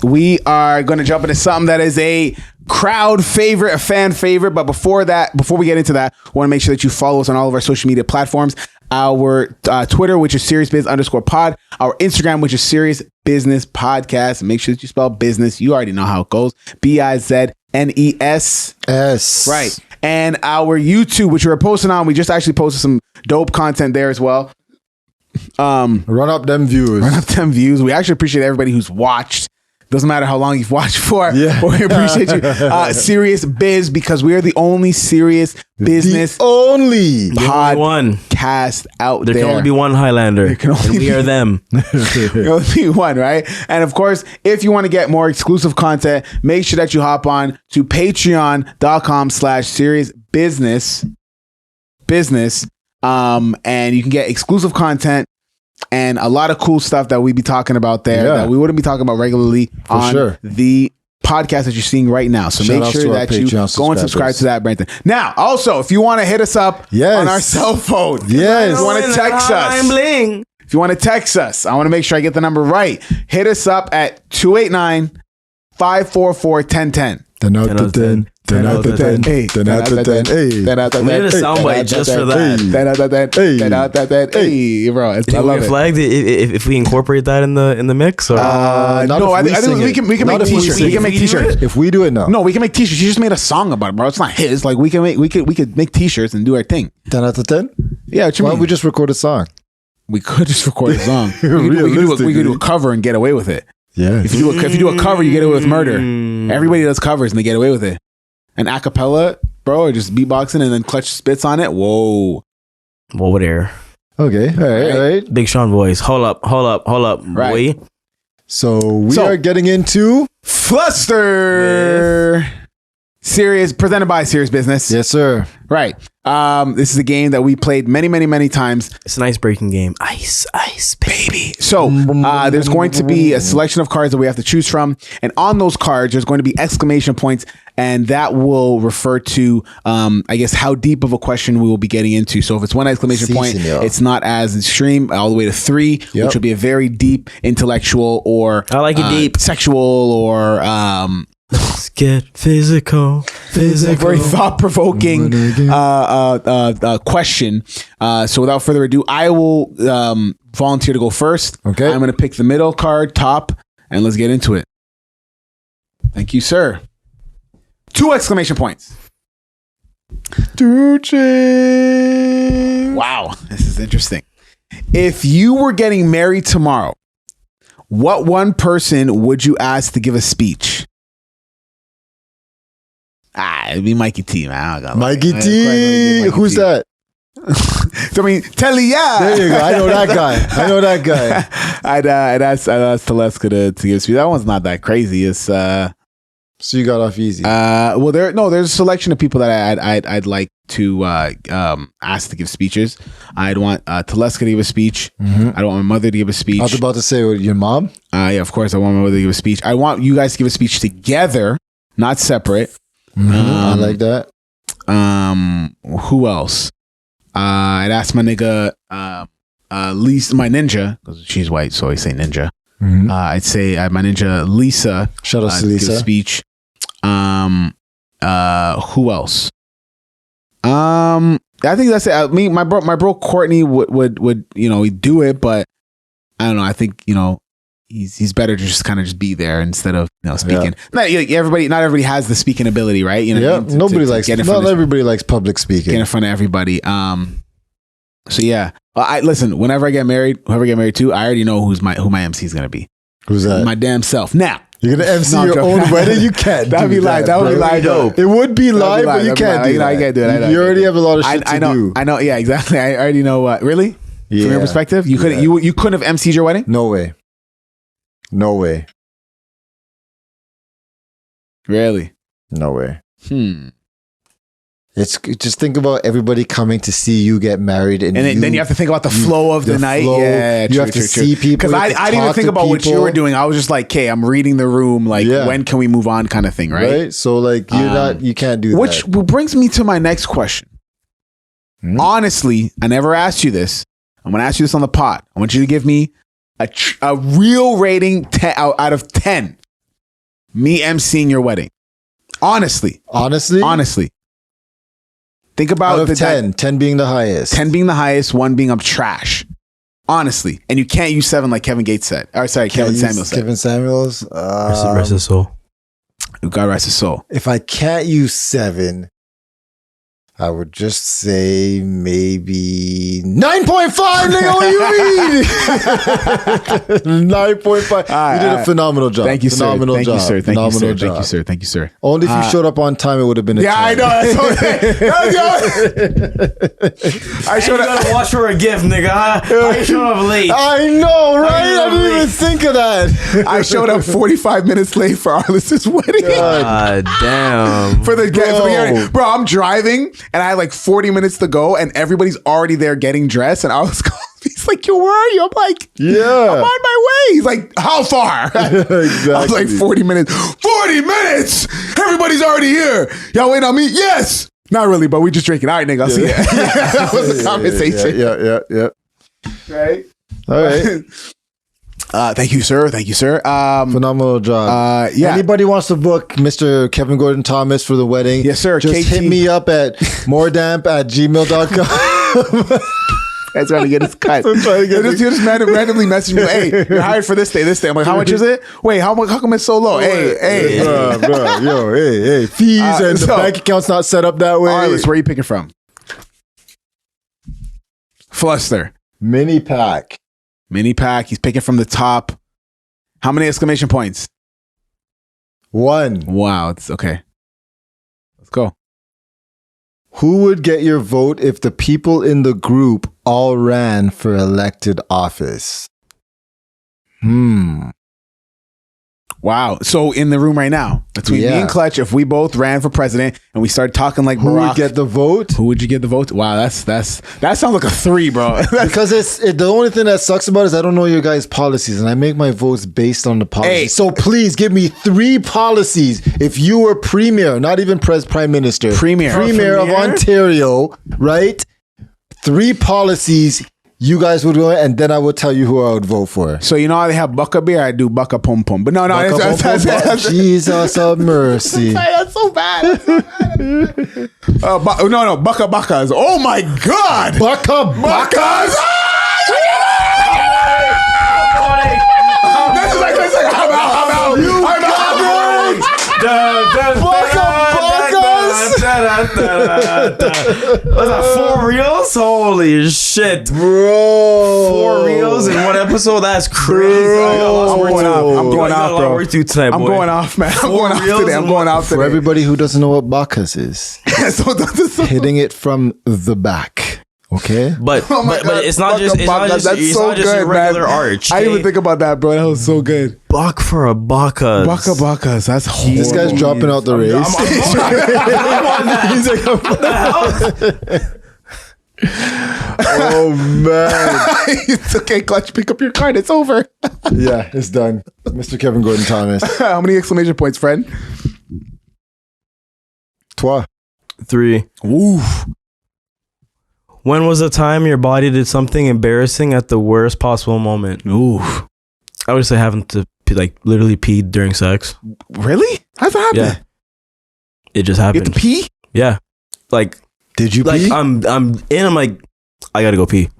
S3: We are going to jump into something that is a crowd favorite, a fan favorite. But before we get into that, I want to make sure that you follow us on all of our social media platforms. Our Twitter, which is SeriousBiz_pod. Our Instagram, which is Serious Business Podcast. Make sure that you spell business. You already know how it goes. BIZNES.
S5: S.
S3: Right. And our YouTube, which we're posting on. We just actually posted some dope content there as well.
S5: Run up them views.
S3: Run up 10 views. We actually appreciate everybody who's watched. Doesn't matter how long you've watched for.
S5: Yeah.
S3: But we appreciate you. Serious Biz, because we are the only serious business
S5: The only.
S4: one.
S3: podcast out
S4: There
S3: there.
S4: can only be one Highlander.
S3: can only
S4: And we
S3: be-
S4: are them.
S3: There only be one, right? And of course, if you want to get more exclusive content, make sure that you hop on to patreon.com/seriousbusiness. And you can get exclusive content and a lot of cool stuff that we be talking about there that we wouldn't be talking about regularly on the podcast that you're seeing right now. So make sure that you go and subscribe to that, Brenton. Now, also, if you want to hit us up on our cell phone, if you want to text us, if you want to text us, I want to make sure I get the number right. Hit us up at 289-544-1010.
S5: 10 out of 10. 10 out of 10. 10 out of 10. 10 out of 10.
S4: We need a soundbite just for that.
S3: 10 out of 10. 10 out of 10. Hey, bro, I love it.
S4: Flagged if we incorporate that in the mix, or
S3: no, I think we can make t-shirts. We can make t-shirts.
S5: If we do it, no,
S3: we can make t-shirts. You just made a song about it, bro. It's not his. Like we could make t-shirts and do our thing.
S5: 10 out of 10.
S3: Yeah, what you
S5: why
S3: mean?
S5: don't we just record a song?
S3: We could just record a song. we could do a cover and get away with it.
S5: Yeah.
S3: If you do a cover, you get away with murder. Everybody does covers and they get away with it. An acapella, bro, or just beatboxing and then Clutch spits on it. Whoa.
S4: Whoa there.
S5: Okay. All right.
S4: Big Sean voice. Hold up.
S3: Right.
S4: Boy.
S5: So we are getting into
S3: Fluster. Presented by Serious Business.
S5: Yes, sir.
S3: Right. This is a game that we played many times.
S4: It's an ice-breaking game. Ice, baby.
S3: So there's going to be a selection of cards that we have to choose from. And on those cards, there's going to be exclamation points. And that will refer to, I guess, how deep of a question we will be getting into. So if it's one exclamation point, it's not as extreme, all the way to 3, which will be a very deep intellectual or
S4: I like it deep,
S3: sexual or
S4: let's get physical.
S3: Very thought-provoking question. So without further ado, I will volunteer to go first.
S5: Okay.
S3: I'm going to pick the middle card, top, and let's get into it. Thank you, sir. 2 exclamation points. Wow, this is interesting. If you were getting married tomorrow, what one person would you ask to give a speech? It'd be Mikey T, man.
S5: Mikey T. Who's that?
S3: I mean, Telly, yeah.
S5: There you go. I know that guy.
S3: I'd ask Teleska to give a speech. That one's not that crazy. It's
S5: so you got off easy.
S3: Well, there's a selection of people that I'd like to ask to give speeches. I'd want Teleska to give a speech. Mm-hmm. I don't want my mother to give a speech.
S5: I was about to say, your mom?
S3: Yeah, of course. I want my mother to give a speech. I want you guys to give a speech together, not separate.
S5: Mm-hmm. I like that.
S3: Who else? I'd ask my nigga, Lisa, my ninja, because she's white, so I say ninja. Mm-hmm. I'd say my ninja Lisa.
S5: Shout out to Lisa.
S3: Give a speech. Who else? I think that's it. My bro Courtney would he'd do it, but I don't know. I think he's better to just kind of just be there instead of speaking. Yeah. Not everybody has the speaking ability, right?
S5: Not everybody likes public speaking.
S3: Get in front of everybody. So yeah. Listen. Whenever I get married, whoever I get married to, I already know who my MC is gonna be.
S5: Who's that?
S3: My damn self. Now
S5: you're gonna MC your own wedding. You can't.
S3: That'd be live. That would be live.
S5: It would be live, but you can't do that.
S3: I can't do it.
S5: You already have a lot of shit to do.
S3: I know. Yeah, exactly. I already know. Really?
S5: Yeah.
S3: From your perspective, you couldn't. You couldn't have MC'd your wedding.
S5: No way.
S3: Really?
S5: No way. It's just think about everybody coming to see you get married, and
S3: then you have to think about the flow of the night. Yeah,
S5: you have to see people.
S3: Because I didn't even think about what you were doing. I was just like, "Okay, I'm reading the room. Like, when can we move on?" Kind of thing, right?
S5: So like, you can't do that.
S3: Which brings me to my next question. Honestly, I never asked you this. I'm going to ask you this on the pod. I want you to give me a real rating 10 out of 10. Me emceeing your wedding. Honestly. Think about
S5: out of 10 being the highest.
S3: 10 being the highest, 1 being up trash. Honestly. And you can't use 7 like Kevin Gates said. Or sorry, Kevin Samuels said.
S5: Kevin Samuels.
S4: Rest his soul.
S3: God rest his soul.
S5: If I can't use 7, I would just say maybe 9.5, nigga. What do you 9.5. You did a phenomenal job.
S3: Thank you, sir.
S5: Phenomenal
S3: Thank
S5: job.
S3: you, sir. Thank you,
S5: Phenomenal
S3: sir.
S5: job.
S3: Thank you, sir. Thank you, sir.
S5: Only if you showed up on time, it would have been a 10.
S3: I know. That's
S4: I should have watched for a gift, nigga. I showed up late.
S5: I know, right? I didn't even think of that.
S3: I showed up 45 minutes late for Arliss' wedding.
S4: God damn.
S3: For the guest, bro, I'm driving and I had like 40 minutes to go, and everybody's already there getting dressed. And I was, he's like, "Yo, where are you?" I'm like,
S5: Yeah,
S3: I'm on my way. He's like, "How far?"
S5: Exactly.
S3: I was like, 40 minutes. 40 minutes. Everybody's already here. Y'all waiting on me? Yes. Not really, but we just drinking. All right, nigga. I'll see you. That was the conversation.
S5: Yeah.
S3: Right.
S5: All right.
S3: Thank you, sir. Thank you, sir.
S5: Phenomenal job.
S3: Yeah.
S5: Anybody wants to book Mr. Kevin Gordon Thomas for the wedding?
S3: Yes, sir.
S5: Just
S3: KT.
S5: hit me up at moredamp@gmail.com.
S3: That's trying to get his cut. You just randomly message me, "Hey, you're hired for this day, this day." I'm like, "How much is it? Wait, how come it's so low?" Hey.
S5: bro, yo, hey, fees and the bank account's not set up that way.
S3: Arliss, where are you picking from? Fluster.
S5: Mini pack.
S3: Mini pack. He's picking from the top. How many exclamation points?
S5: 1.
S3: Wow. It's okay. Let's go.
S5: Who would get your vote if the people in the group all ran for elected office?
S3: Wow. So in the room right now, between me and Clutch, if we both ran for president and we started talking like
S5: Who
S3: Barack,
S5: would get the vote?
S3: who would you get the vote? Wow, that sounds like a 3, bro.
S5: Because the only thing that sucks about it is I don't know your guys' policies, and I make my votes based on the policies.
S3: Hey.
S5: So please give me 3 policies. If you were premier, not even prime minister,
S3: Premier
S5: of Ontario, right? 3 policies you guys would go, and then I would tell you who I would vote for.
S3: So you know how they have Buck a beer? I do Buck a pum pum. But no, that's
S5: Jesus of mercy.
S3: That's so bad. No, Buck-a-Bakkas. Oh my God.
S5: Buck-a-Bakkas.
S3: This is like, I'm out.
S4: Was that 4 reels? Holy shit,
S5: bro!
S4: 4 reels in one episode? That's crazy.
S3: I'm going off, bro.
S4: We're through tonight,
S3: I'm
S4: boy.
S3: going off, man. I'm going off today. I'm going off today.
S5: For everybody who doesn't know what Bakkas is, hitting it from the back. Okay,
S4: but it's not just your regular arch.
S3: I didn't even think about that, bro. That was so good.
S4: Buck for a Bakkas.
S3: Buck-a-Bakkas. That's horrible.
S5: this guy's dropping out the race. Oh man!
S3: It's okay, Clutch. Pick up your card. It's over.
S5: Yeah, it's done. Mr. Kevin Gordon Thomas.
S3: How many exclamation points, friend?
S5: 3.
S4: 3.
S3: Oof.
S4: When was the time your body did something embarrassing at the worst possible moment?
S3: Oof.
S4: I would say having to literally pee during sex.
S3: Really? How's that happen?
S4: Yeah. It just
S3: You
S4: happened.
S3: have to pee?
S4: Yeah.
S5: Did you
S4: like
S5: pee?
S4: I'm like, I gotta go pee.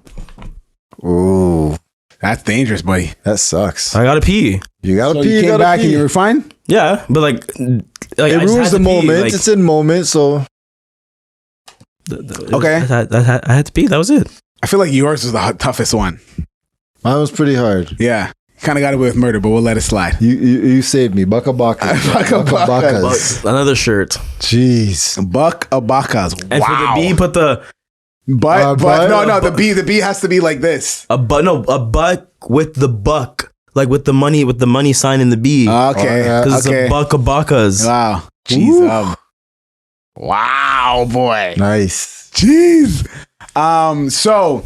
S5: Ooh,
S3: That's dangerous, buddy.
S5: that sucks.
S4: I gotta pee.
S5: You gotta
S3: So
S5: pee.
S3: you
S5: You
S3: came
S5: gotta
S3: back
S5: pee.
S3: and you were fine?
S4: Yeah, but like
S5: It
S4: I just
S5: ruins
S4: had
S5: the
S4: to pee,
S5: moment.
S4: like,
S5: It's in moment. So
S3: Okay.
S4: I had to pee. That was it.
S3: I feel like yours was the toughest one.
S5: mine was pretty hard.
S3: Yeah. Kind of got away with murder, but we'll let it slide.
S5: You saved me. Buck-a-Bakkas.
S3: Buck-a-Bakkas.
S4: Another shirt.
S5: Jeez.
S3: Buck-a-Bakkas.
S4: And for the B, put the
S3: But
S5: but-
S3: the B has to be like this.
S4: a buck with the buck, like with the money sign in the B.
S3: Okay.
S4: Because
S3: Okay.
S4: it's a Buck-a-Bakkas.
S3: Wow. Jeez. Wow, boy.
S5: Nice.
S3: Jeez. So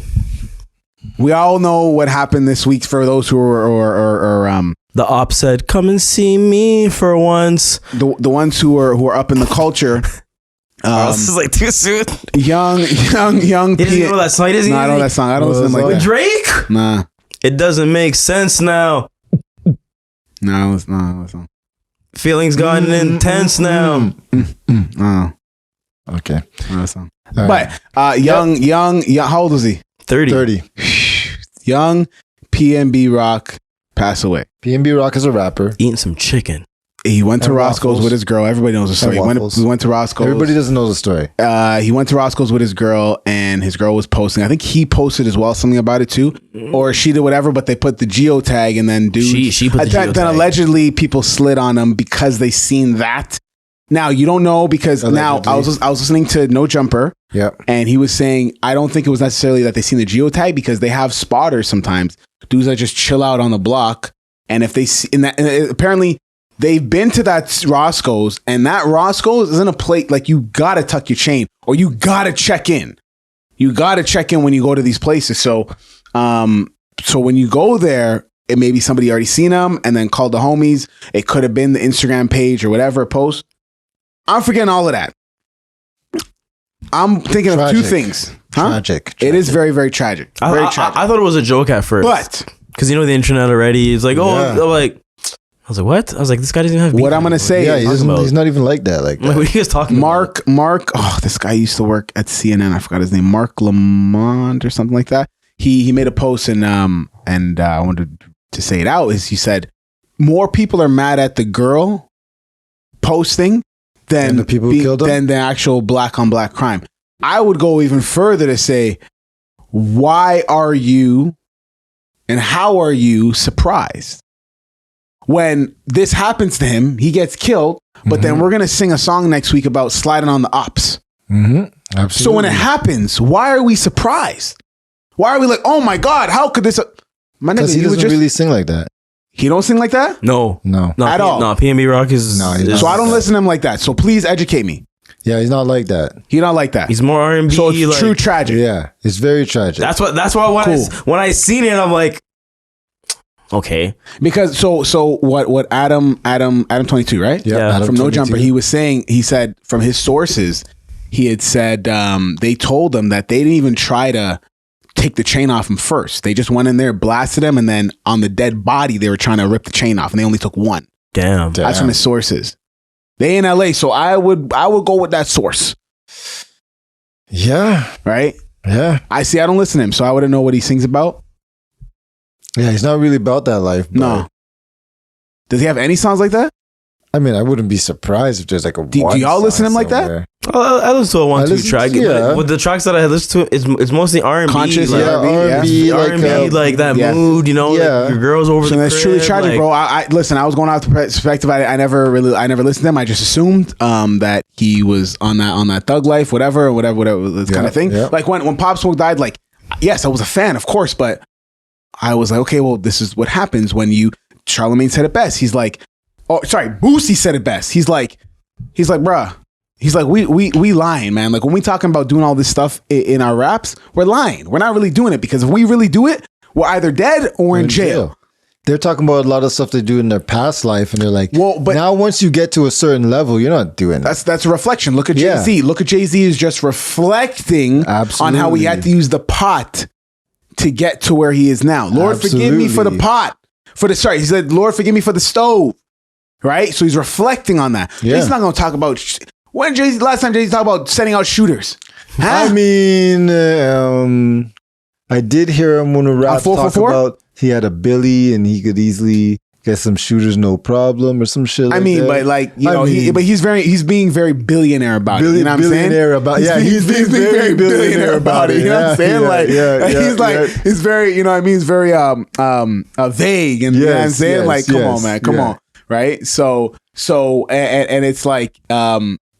S3: we all know what happened this week for those who are
S4: The op said, "Come and see me for once."
S3: the ones who are up in the culture.
S4: This is like too soon.
S3: Young.
S4: He doesn't know that song. He doesn't
S3: No, I know that song. I don't listen like
S4: With
S3: that.
S4: Drake?
S3: Nah.
S4: It doesn't make sense now.
S3: No, it's not that song.
S4: Feelings gotten intense now.
S3: No,
S5: Okay.
S3: not that song.
S5: All right.
S3: But young. How old was he?
S4: 30.
S5: 30.
S3: Young PNB Rock passed away.
S5: PNB Rock is a rapper.
S4: Eating some chicken.
S3: he went to
S5: And
S3: Roscoe's
S5: waffles.
S3: with his girl. Everybody knows the story.
S5: waffles.
S3: We went to Roscoe's.
S5: Everybody doesn't know the story.
S3: He went to Roscoe's with his girl, and his girl was posting. I think he posted as well something about it too, or she did whatever. But they put the geotag, and then
S4: She put the
S3: then
S4: geotag.
S3: allegedly people slid on him because they seen that. Now you don't know because now I was listening to No Jumper.
S5: Yeah.
S3: And he was saying, I don't think it was necessarily that they seen the geotag because they have spotters sometimes. Dudes that just chill out on the block. And if they see and apparently they've been to that Roscoe's, and that Roscoe's isn't a place like you gotta tuck your chain or you gotta check in. You gotta check in when you go to these places. So when you go there, it may be somebody already seen them and then called the homies. It could have been the Instagram page or whatever post. I'm forgetting all of that. I'm thinking of two things. Huh?
S5: Tragic.
S3: It is very, very tragic. Very tragic.
S4: I thought it was a joke at first,
S3: But
S4: because you know the internet already is like,
S5: Yeah.
S4: I was like, what? I was like, this guy doesn't even have.
S3: what I'm going to say
S5: Yeah,
S3: is
S5: he's not even like that. Like,
S4: Like, what are you guys talking about?
S3: Mark, oh, this guy used to work at CNN. I forgot his name. Mark Lamont or something like that. He made a post and I wanted to say it out is he said, more people are mad at the girl posting than
S5: the people who killed him?
S3: than the actual black on black crime. I would go even further to say, why are you and how are you surprised when this happens to him? He gets killed, but then we're gonna sing a song next week about sliding on the ops.
S5: Absolutely.
S3: So when it happens, why are we surprised? Why are we like, oh my god, how could this? My
S5: Because
S3: nigga,
S5: he
S3: you would
S5: doesn't
S3: just
S5: really sing like that.
S3: he don't sing like that.
S4: No,
S5: No.
S3: At all.
S4: No, PNB Rock is.
S5: No, he's
S4: is-
S5: not.
S3: So I don't listen to him like that. So please educate me.
S5: Yeah, he's not like that.
S3: He not like that.
S4: He's more R&B.
S3: So it's
S4: like,
S3: true tragic.
S5: Yeah, it's very tragic.
S4: That's why when I seen it, I'm like, okay.
S3: Because so what Adam 22, right?
S5: Yeah,
S4: Yeah.
S5: Adam
S3: From No
S5: 22.
S3: Jumper, he said from his sources, he had said they told him that they didn't even try to take the chain off him first. They just went in there, blasted him, and then on the dead body, they were trying to rip the chain off, and they only took one.
S4: Damn.
S3: That's from his sources. They in LA, so I would go with that source,
S5: Yeah,
S3: right?
S5: yeah,
S3: I don't listen to him, so I wouldn't know what he sings about.
S5: yeah. He's not really about that life. But,
S3: No. Does he have any songs like that?
S5: I mean, I wouldn't be surprised if there's like a.
S3: Do
S5: one
S3: y'all listen to
S5: song
S3: him like that?
S5: somewhere.
S4: I listen to a
S5: I
S4: 1-2
S5: listen
S4: track.
S5: to- yeah.
S4: But with the tracks that I listen to, it's mostly R&B.
S3: Conscious,
S4: like,
S5: Yeah, R&B, like,
S4: R&B, like that
S3: yeah.
S4: mood, you know,
S5: Yeah.
S4: like your girl's over
S3: So
S4: the
S3: that's
S4: crib,
S3: truly tragic,
S4: like,
S3: bro. I listen. I was going out the perspective. I never listened to him. I just assumed that he was on that thug life, whatever, this kind
S5: Yeah,
S3: of thing.
S5: yeah.
S3: Like when Pop Smoke died, like yes, I was a fan, of course, but I was like, okay, well, this is what happens when you. Charlemagne said it best. He's like, oh, sorry, Boosie said it best. He's like, bruh. He's like, we lying, man. Like when we talking about doing all this stuff in our raps, we're lying. We're not really doing it because if we really do it, we're either dead or we're in jail.
S5: They're talking about a lot of stuff they do in their past life, and they're like,
S3: Well, but-
S5: now once you get to a certain level, you're not doing that.
S3: That's a reflection. Look at
S5: Yeah.
S3: Jay-Z. Look at Jay-Z is just reflecting on how he had to use the pot to get to where he is now. Lord, forgive me for the
S5: Absolutely.
S3: pot. He said, Lord, forgive me for the stove. Right? So he's reflecting on that.
S5: Yeah.
S3: He's not going to talk about last time Jay-Z talked about sending out shooters. Huh?
S5: I mean, I did hear him when a rap talk
S3: 444?
S5: about he had a Billy and he could easily get some shooters no problem or some shit.
S3: I mean,
S5: that.
S3: but like, you
S5: I
S3: know,
S5: mean,
S3: he's being very billionaire about it. You know what I'm saying?
S5: billionaire about
S3: He's being very billionaire about it. You know what I'm saying? He's like, it's very, you know what I mean? It's very vague, and you know what I'm
S5: Yes,
S3: saying?
S5: yes,
S3: Like, come
S5: yes,
S3: on, man, come
S5: yeah.
S3: on, right? So, and it's like,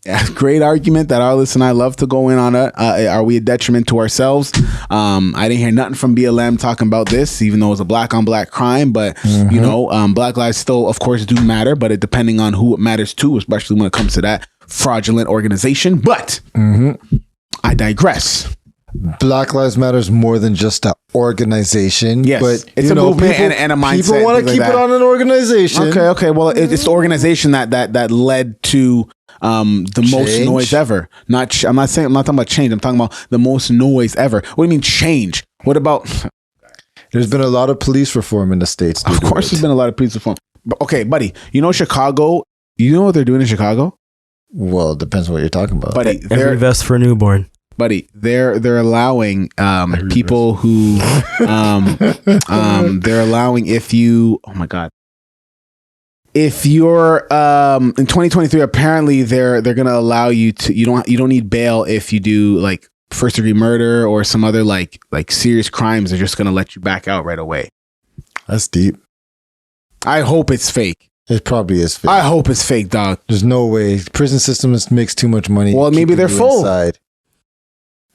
S3: a great argument that Arliss and I love to go in on it. Are we a detriment to ourselves? I didn't hear nothing from BLM talking about this, even though it was a black on black crime. But you know, black lives still, of course, do matter. But it depending on who it matters to, especially when it comes to that fraudulent organization. But I digress.
S5: Black Lives Matters more than just an organization.
S3: Yes,
S5: but
S3: it's a movement and a mindset.
S5: People want to
S3: things
S5: keep
S3: like
S5: it
S3: that.
S5: on an organization.
S3: Okay. Well, it's the organization that led to the most
S5: Change?
S3: noise ever. I'm not talking about change. I'm talking about the most noise ever. What do you mean change? What about?
S5: There's been a lot of police reform in the States.
S3: Of course, there's been a lot of police reform. But okay, buddy, you know Chicago. You know what they're doing in Chicago,
S5: Well, it depends on what you're talking about.
S3: buddy.
S4: every vest for a newborn.
S3: Buddy, they're allowing people who they're allowing if you, oh my god, if you're in 2023, apparently they're gonna allow you to. You don't need bail if you do like first degree murder or some other like serious crimes. They're just gonna let you back out right away.
S5: That's deep.
S3: I hope it's fake.
S5: It probably is fake.
S3: I hope it's fake, dog.
S5: There's no way. Prison system makes too much money.
S3: Well, maybe they're full.
S5: Inside.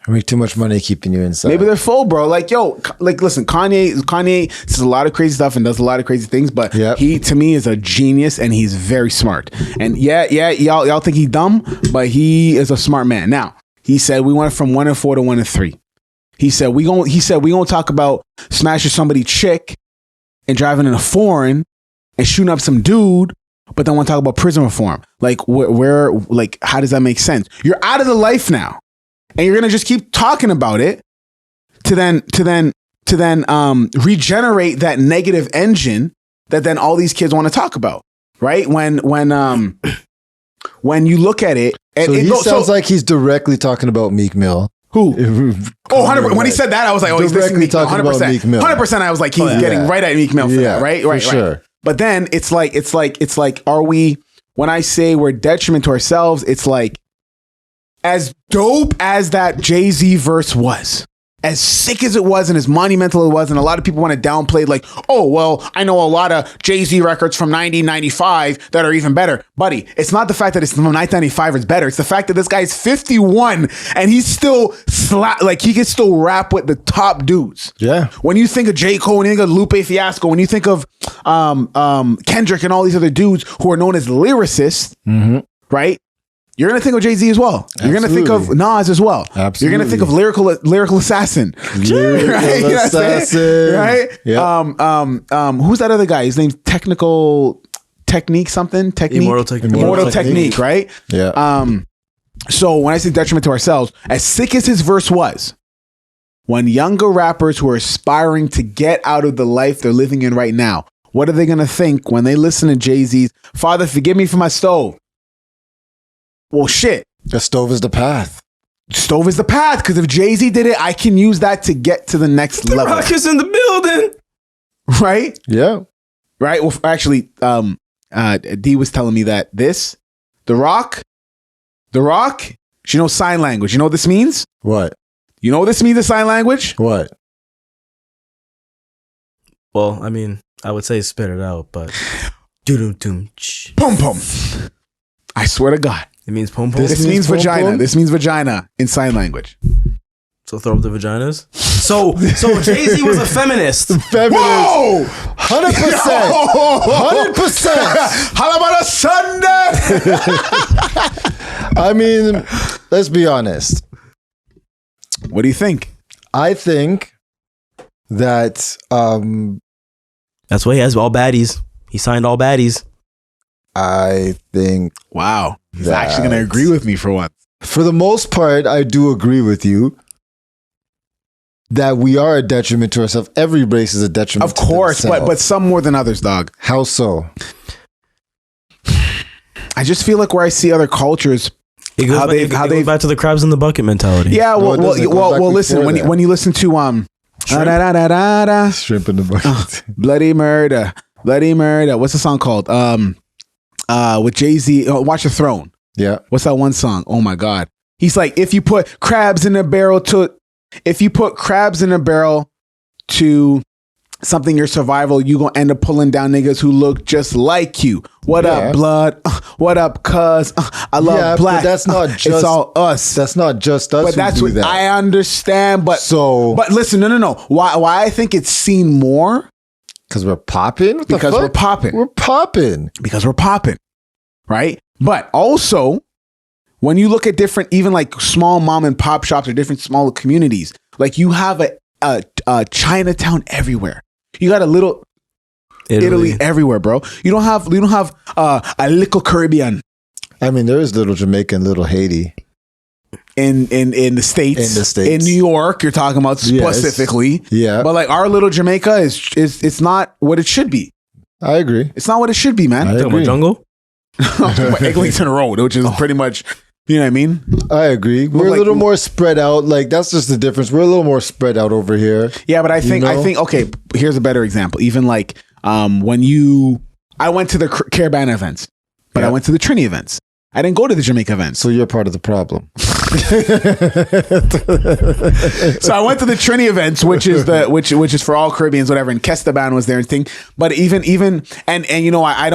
S5: I make too much money keeping you inside.
S3: Maybe they're full, bro. Like, yo, like, listen, Kanye says a lot of crazy stuff and does a lot of crazy things, but he, to me, is a genius and he's very smart. And y'all think he's dumb, but he is a smart man. Now, he said we went from 1-4 to 1-3. He said we gonna talk about smashing somebody chick and driving in a foreign and shooting up some dude, but then want to talk about prison reform. Like, where, like, how does that make sense? You're out of the life now. And you're gonna just keep talking about it to then regenerate that negative engine that then all these kids want to talk about, right? When you look at it, and
S5: so he sounds like he's directly talking about Meek Mill.
S3: Who? 100%. When he said that, I was like, oh, he's
S5: directly talking
S3: 100%.
S5: about Meek Mill.
S3: 100%. I was like, he's getting right at Meek Mill for that, right?
S5: Sure.
S3: But then it's like, are we? When I say we're detriment to ourselves, it's like, as dope as that Jay-Z verse was, as sick as it was and as monumental it was, and a lot of people want to downplay like, oh, well, I know a lot of Jay-Z records from 1995 that are even better. Buddy, it's not the fact that it's from 1995 is better. It's the fact that this guy's 51 and he's still he can still rap with the top dudes. Yeah. When you think of J. Cole, when you think of Lupe Fiasco, when you think of Kendrick and all these other dudes who are known as lyricists, right? You're going to think of Jay-Z as well. You're going to think of Nas as well. Absolutely. You're going to think of lyrical assassin. Lyrical assassin. Right? Yep. Who's that other guy? His name's Immortal Technique, right? Yeah. So when I say detriment to ourselves, as sick as his verse was, when younger rappers who are aspiring to get out of the life they're living in right now, what are they going to think when they listen to Jay-Z's "Father, forgive me for my stove"? Well, shit.
S5: The stove is the path.
S3: Stove is the path, because if Jay-Z did it, I can use that to get to the next level.
S4: The Rock is in the building.
S3: Right?
S5: Yeah.
S3: Right? Well, actually, D was telling me that The Rock, she knows sign language. You know what this means?
S5: What?
S3: You know what this means, the sign language?
S5: What?
S4: Well, I mean, I would say spit it out, but... Pum
S3: pum. I swear to God.
S4: It means pom pom.
S3: This means vagina. This means vagina in sign language.
S4: So throw up the vaginas. So Jay-Z was a feminist.
S5: Whoa! 100%. 100%.
S3: How about a Sunday?
S5: I mean, let's be honest.
S3: What do you think?
S5: I think that
S4: that's why he has all baddies. He signed all baddies.
S5: I think...
S3: Wow. He's actually going to agree with me for once.
S5: For the most part, I do agree with you that we are a detriment to ourselves. Every race is a detriment to themselves.
S3: Of course, but some more than others, dog.
S5: How so?
S3: I just feel like where I see other cultures...
S4: It goes back to the crabs in the bucket mentality.
S3: Yeah, well, listen, when you listen to...
S5: Shrimp in the bucket.
S3: Bloody Murder. What's the song called? With Jay-Z, Watch the Throne.
S5: Yeah.
S3: What's that one song? Oh my God. He's like, if you put crabs in a barrel to something your survival, you gonna end up pulling down niggas who look just like you. What up, blood? What up, cuz? I love black.
S5: But that's not just
S3: it's all us.
S5: That's not just us.
S3: But that's what I understand. But listen, no. Why I think it's seen more?
S5: Because we're popping?
S3: Because we're popping. Because we're popping. Right? But also, when you look at different, even like small mom and pop shops or different smaller communities, like you have a Chinatown everywhere. You got a little Italy everywhere, bro. You don't have a little Caribbean.
S5: I mean, there is little Jamaica and little Haiti.
S3: In the States. In New York, you're talking about specifically.
S5: Yeah.
S3: But like our little Jamaica is it's not what it should be.
S5: I agree.
S3: It's not what it should be, man.
S4: Talking about jungle?
S3: Eglinton Road, which is pretty much, you know what I mean?
S5: I agree. We're a little more spread out. Like that's just the difference. We're a little more spread out over here.
S3: Yeah, but I think okay, here's a better example. Even like when you I went to the Caravana events, but I went to the Trini events. I didn't go to the Jamaica events.
S5: So you're part of the problem.
S3: So I went to the Trini events, which is which is for all Caribbeans, whatever. And Kestaban was there and thing. But even and you know, I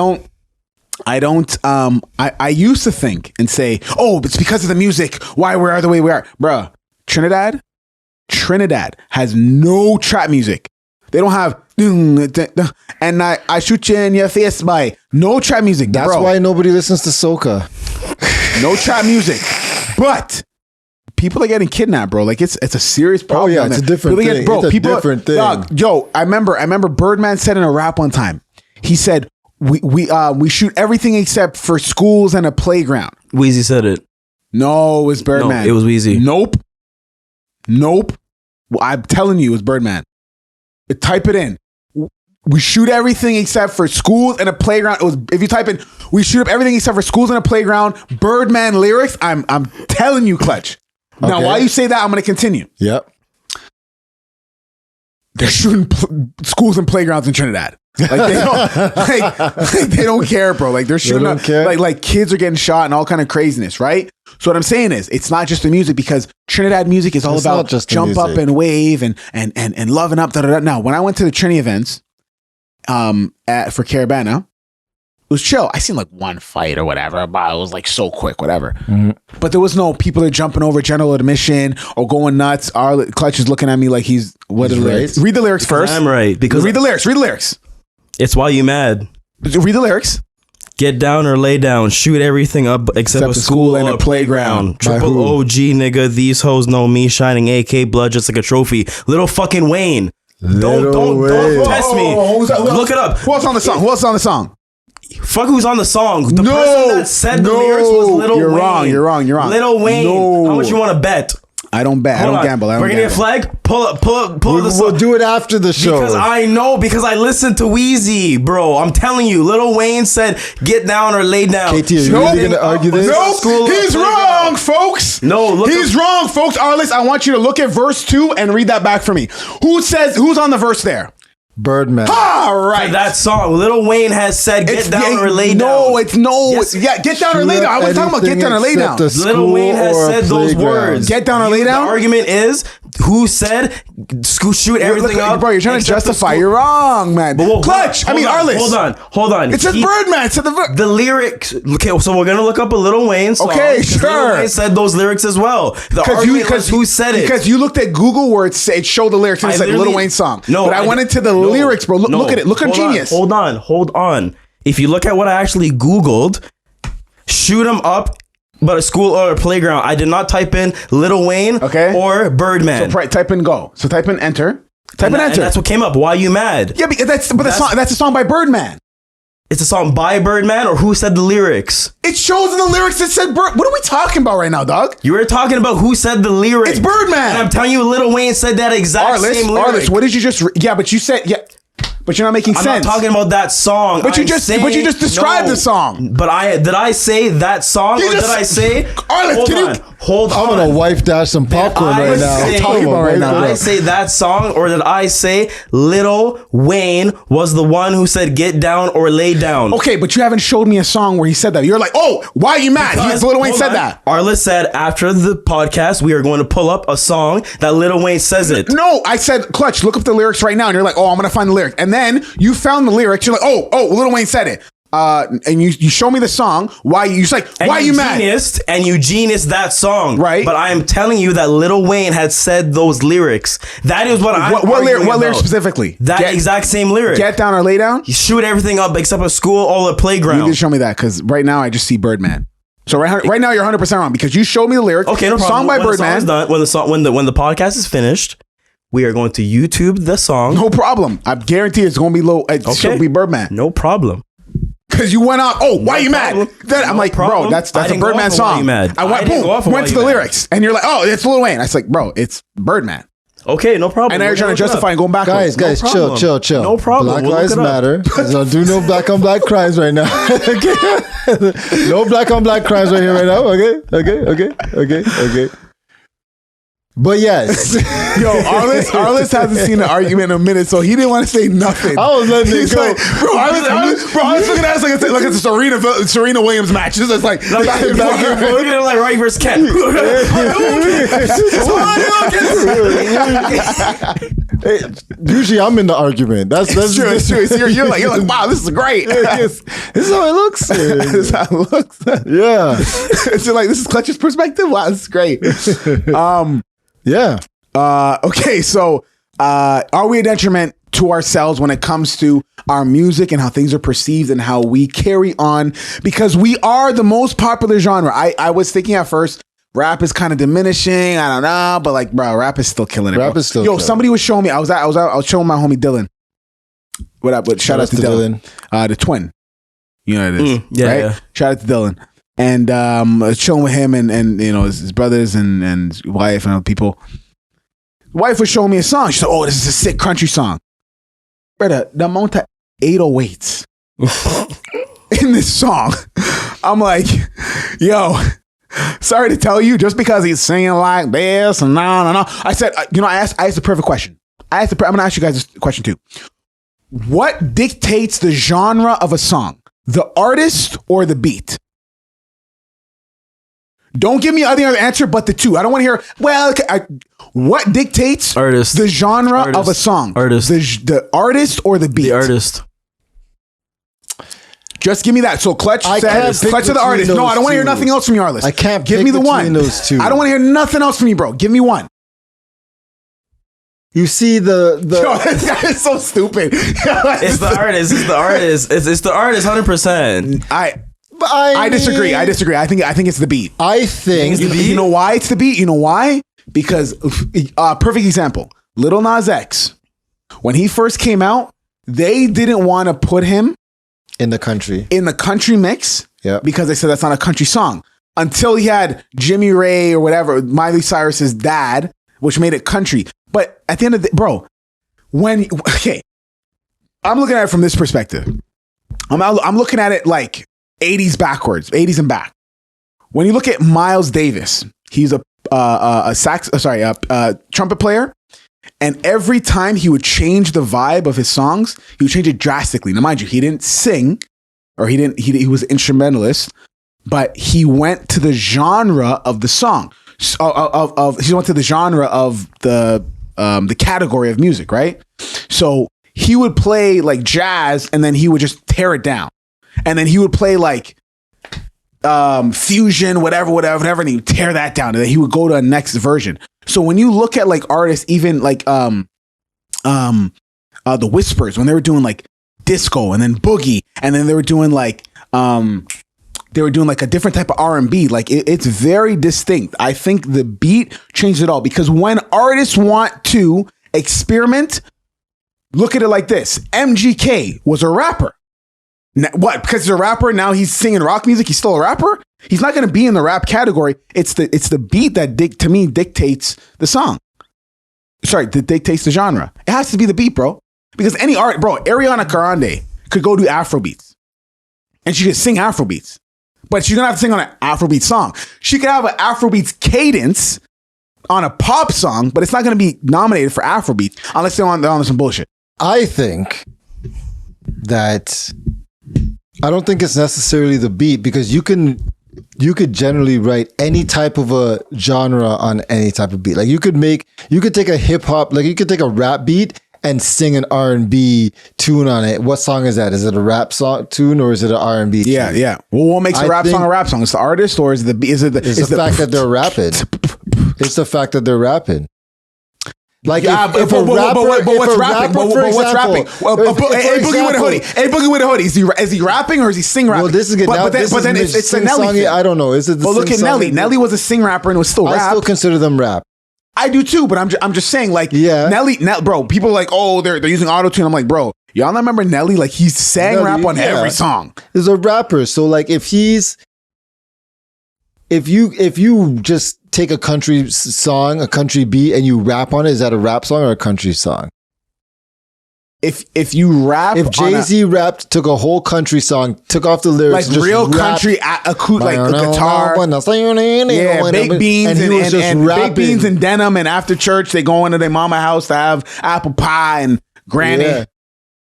S3: used to think and say, oh, it's because of the music why we are the way we are. Bruh, Trinidad has no trap music. They don't have and I shoot you in your face by no trap music.
S5: That's
S3: bro.
S5: why nobody listens to soca.
S3: No trap music. But people are getting kidnapped, bro. Like it's a serious problem.
S5: Oh yeah, it's a different thing. It's a different thing.
S3: Dog, yo, I remember Birdman said in a rap one time. He said we shoot everything except for schools and a playground.
S4: Weezy said it.
S3: No, it was Birdman.
S4: No, it was Weezy.
S3: Nope. Well, I'm telling you, it was Birdman. Type it in. We shoot everything except for schools and a playground. It was, if you type in, we shoot up everything except for schools and a playground. Birdman lyrics. I'm telling you, Clutch. Now,
S5: Okay.
S3: while you say that, I'm going to continue.
S5: Yep.
S3: They're shooting schools and playgrounds in Trinidad. Like they don't, they don't care, bro. Like they're shooting
S5: don't
S3: up,
S5: care?
S3: like kids are getting shot and all kind of craziness, right? So what I'm saying is, it's not just the music, because Trinidad music is all
S5: It's
S3: about
S5: not just the
S3: jump up
S5: music.
S3: and wave and loving up. Da, da, da. Now, when I went to the Trini events, for Caravana, it was chill. I seen like one fight or whatever, but it was like so quick, whatever.
S5: Mm-hmm.
S3: But there was no people are jumping over general admission or going nuts. Clutch is looking at me like he's what are the lyrics?
S5: right.
S3: Read the lyrics first.
S4: I'm right because
S3: Read the lyrics. Read the lyrics.
S4: it's why you mad.
S3: Read the lyrics.
S4: Get down or lay down. Shoot everything up except a school and a playground.
S5: By
S4: Triple
S5: who?
S4: OG nigga. These hoes know me. Shining AK blood just like a trophy. Little fucking Wayne. Don't
S5: Wayne.
S4: test me. Look it up.
S3: Who else on the song? Who else on the song?
S4: Fuck who's on the song. The
S3: No,
S4: person that said the
S3: no,
S4: lyrics was Little
S3: you're
S4: Wayne.
S3: wrong, you're wrong, you're wrong.
S4: Little Wayne.
S3: No.
S4: How much you want to bet?
S3: I don't bet. I
S4: Hold
S3: don't
S4: on.
S3: gamble. I don't
S4: We're gonna get a
S3: gamble.
S4: flag. Pull up the
S5: We'll
S4: song.
S5: do it after the show.
S4: Because I know, because I listened to Weezy, bro. I'm telling you, Little Wayne said, "Get down or lay down."
S5: KT, are you
S3: Nope.
S5: really gonna argue this?
S3: Nope.
S4: School
S3: He's
S4: playground.
S3: wrong, folks.
S4: No, look
S3: he's
S4: up-
S3: wrong, folks. Arliss, I want you to look at verse 2 and read that back for me. Who's on the verse there?
S5: Birdman.
S3: All right.
S4: That song, Little Wayne has said, "Get down or lay down."
S3: No, it's no.
S4: Yes.
S3: Yeah, get down or lay down. I was talking about get down or lay down.
S4: Little Wayne has said those words.
S3: Get down or lay down?
S4: The argument is who said shoot everything
S3: Look,
S4: up,
S3: bro, you're trying to
S4: except the
S3: justify.
S4: school-
S3: You're wrong, man.
S4: But,
S3: Clutch. Arliss.
S4: Hold on.
S3: It says Birdman. It said
S4: The lyrics. Okay, so we're gonna look up a Little Wayne song.
S3: Okay,
S4: 'cause
S3: sure.
S4: Little Wayne said those lyrics as well. The argument was who said it.
S3: Because you looked at Google where it showed the lyrics and
S4: I
S3: it's like
S4: literally-
S3: Little Wayne song.
S4: No,
S3: but I went into the lyrics, bro. Look at it. Look on
S4: Hold
S3: Genius.
S4: Hold on. If you look at what I actually Googled, shoot 'em up, but a school or a playground. I did not type in Little Wayne or Birdman.
S3: So type in go. So type in enter. Type in
S4: and
S3: enter.
S4: that's what came up. Why you mad?
S3: Yeah, because that's a song by Birdman.
S4: It's a song by Birdman, or who said the lyrics?
S3: It shows in the lyrics that said Bird. What are we talking about right now, dog?
S4: You were talking about who said the lyrics.
S3: It's Birdman.
S4: And I'm telling you, Little Wayne said that exact same lyric.
S3: Arliss, what did you just? Yeah, but you said but you're not making
S4: I'm
S3: sense.
S4: not talking about that song.
S3: But you just described the song.
S4: But did I say that song, or did I say?
S3: Arliss,
S4: Hold on.
S5: I'm gonna wife dash some popcorn right now.
S4: Say,
S3: talking about right now,
S4: Did
S3: bro.
S4: I say that song, or did I say Little Wayne was the one who said "Get down or lay down"?
S3: Okay, but you haven't showed me a song where he said that. You're like, oh, why are you mad? Little Wayne said that.
S4: Arliss said after the podcast we are going to pull up a song that Little Wayne says it.
S3: No, I said, Clutch, look up the lyrics right now. And you're like, oh, I'm going to find the lyric. And then you found the lyrics. You're like, oh, Little Wayne said it. And you show me the song. Why you like? Why you mad?
S4: And you geniused that song,
S3: right?
S4: But I am telling you that Little Wayne had said those lyrics. That is what I'm.
S3: What lyric specifically?
S4: That exact same lyric.
S3: Get down or lay down.
S4: You shoot everything up except a school or a playground.
S3: You need to show me that because right now I just see Birdman. So right now you're 100% wrong because you showed me the lyric.
S4: Okay, no problem.
S3: Song by Birdman.
S4: When the podcast is finished, we are going to YouTube the song.
S3: No problem. I guarantee it's going to be low. It should be Birdman.
S4: No problem.
S3: Because you went out, why you mad? Then I'm like,
S4: problem.
S3: bro, that's a Birdman song.
S4: Mad.
S3: I went, went to the lyrics, and you're like, oh, it's Lil Wayne. I was like, bro, it's Birdman.
S4: Okay, no problem.
S3: And now you're trying to justify and going backwards.
S5: Guys, chill.
S4: No problem.
S5: Black Lives Matter. Don't do no black on black crimes right now. Okay? No black on black crimes right here right now. Okay. But yes.
S3: Yo, Arliss hasn't seen an argument in a minute, so he didn't want to say nothing.
S5: I was letting it
S3: He's
S5: go.
S3: like, Arliss looking at us like it's a Serena Williams match. It's just like back and
S4: Look
S3: forth.
S4: at it like Rocky versus Ken.
S5: Hey, usually I'm in the argument. That's
S3: True, it's true. So you're like, wow, this is great.
S5: This is how it looks.
S3: This is how it looks.
S5: Yeah.
S3: It's like, this is Clutch's perspective. Wow, this is great.
S5: Yeah.
S3: Okay, so are we a detriment to ourselves when it comes to our music and how things are perceived and how we carry on? Because we are the most popular genre. I was thinking at first, rap is kind of diminishing. I don't know, but like, bro, rap is still killing it.
S5: Rap
S3: bro.
S5: is still
S3: Yo,
S5: killing
S3: somebody was showing me. I was showing my homie Dylan. What up? But shout out to Dylan. The twin. You know what it is,
S4: yeah,
S3: right?
S4: yeah.
S3: Shout out to Dylan. And chilling with him and you know his brothers and his wife and other people. The wife was showing me a song. She said, "Oh, this is a sick country song." Brother, the amount of 808s in this song, I'm like, yo, sorry to tell you, just because he's singing like this and no. I said, I asked the perfect question. I'm gonna ask you guys this question too. What dictates the genre of a song? The artist or the beat? Don't give me any other answer but the two. I don't want to hear, well, what dictates
S4: Artist.
S3: the genre
S4: Artist.
S3: of a song?
S4: Artist.
S3: The artist or the beat?
S4: The artist.
S3: Just give me that. So Clutch
S5: I
S3: said,
S5: can't pick
S3: Clutch of the
S5: between
S3: artist. No,
S5: those
S3: I don't want to hear
S5: two.
S3: nothing else from your artist.
S5: I can't
S3: Give
S5: pick
S3: me the
S5: between
S3: one.
S5: those two.
S3: I don't want to hear nothing else from you, bro. Give me one.
S5: You see
S3: Yo, this guy is so stupid.
S4: It's the artist. It's the artist. It's the artist. 100%.
S3: I disagree. I disagree. I think it's the beat.
S5: I think
S3: You know why it's the beat? You know why? Because perfect example. Lil Nas X, when he first came out, they didn't want to put him
S5: in the country.
S3: in the country mix
S5: Yeah.
S3: because they said that's not a country song. Until he had Jimmy Ray or whatever, Miley Cyrus's dad, which made it country. But at the end of the bro, I'm looking at it from this perspective. I'm looking at it like 80s backwards, 80s and back. When you look at Miles Davis, he's a trumpet player, and every time he would change the vibe of his songs, he would change it drastically. Now, mind you, he didn't sing, or he was an instrumentalist, but he went to the genre of the song. He went to the genre of the category of music, right? So he would play like jazz, and then he would just tear it down, and then he would play like fusion, whatever, and he would tear that down, and then he would go to a next version. So when you look at like artists, even like the Whispers, when they were doing like disco and then boogie, and then they were doing like a different type of R&B, like it's very distinct. I think the beat changed it all, because when artists want to experiment, look at it like this. MGK was a rapper. What? Because he's a rapper, now he's singing rock music, he's still a rapper? He's not going to be in the rap category. It's the beat that to me dictates the song. Sorry, that dictates the genre. It has to be the beat, bro. Because any art, bro, Ariana Grande could go do Afro beats, and she could sing Afro beats, but she's gonna have to sing on an Afrobeat song. She could have an Afrobeats cadence on a pop song, but it's not gonna be nominated for Afrobeats unless they're on some bullshit.
S5: I think that I don't think it's necessarily the beat, because you could generally write any type of a genre on any type of beat. Like you could take a hip hop, like you could take a rap beat and sing an R&B tune on it. What song is that? Is it a rap song tune, or is it an R&B tune?
S3: Yeah. Well, what makes a rap song a rap song? It's the artist, or is it the beat? It's the
S5: fact that they're rapping. It's the fact that they're rapping. Like
S3: what's rapping? Hey, Boogie with a hoodie. Hey, Boogie with a hoodie. Is he rapping or is he sing rapping?
S5: Well, this is good.
S3: But then it's the Nelly thing.
S5: I don't know. Is it the
S3: Well, look at Nelly. Nelly was a sing rapper and was still rap.
S5: I still consider them rap.
S3: I do too, but I'm just saying, like,
S5: yeah.
S3: Nelly, bro, people are like, oh, they're using auto-tune. I'm like, bro, y'all not remember Nelly? Like, he sang rap on every song.
S5: He's a rapper. So like if you just take a country song, a country beat, and you rap on it, is that a rap song or a country song?
S3: if you rap,
S5: If Jay-Z rapped, took a whole country song, took off the lyrics,
S3: like
S5: just
S3: real
S5: rapped,
S3: country, like a guitar, baked beans and baked beans and denim, and after church they go into their mama house to have apple pie and granny.
S5: Yeah.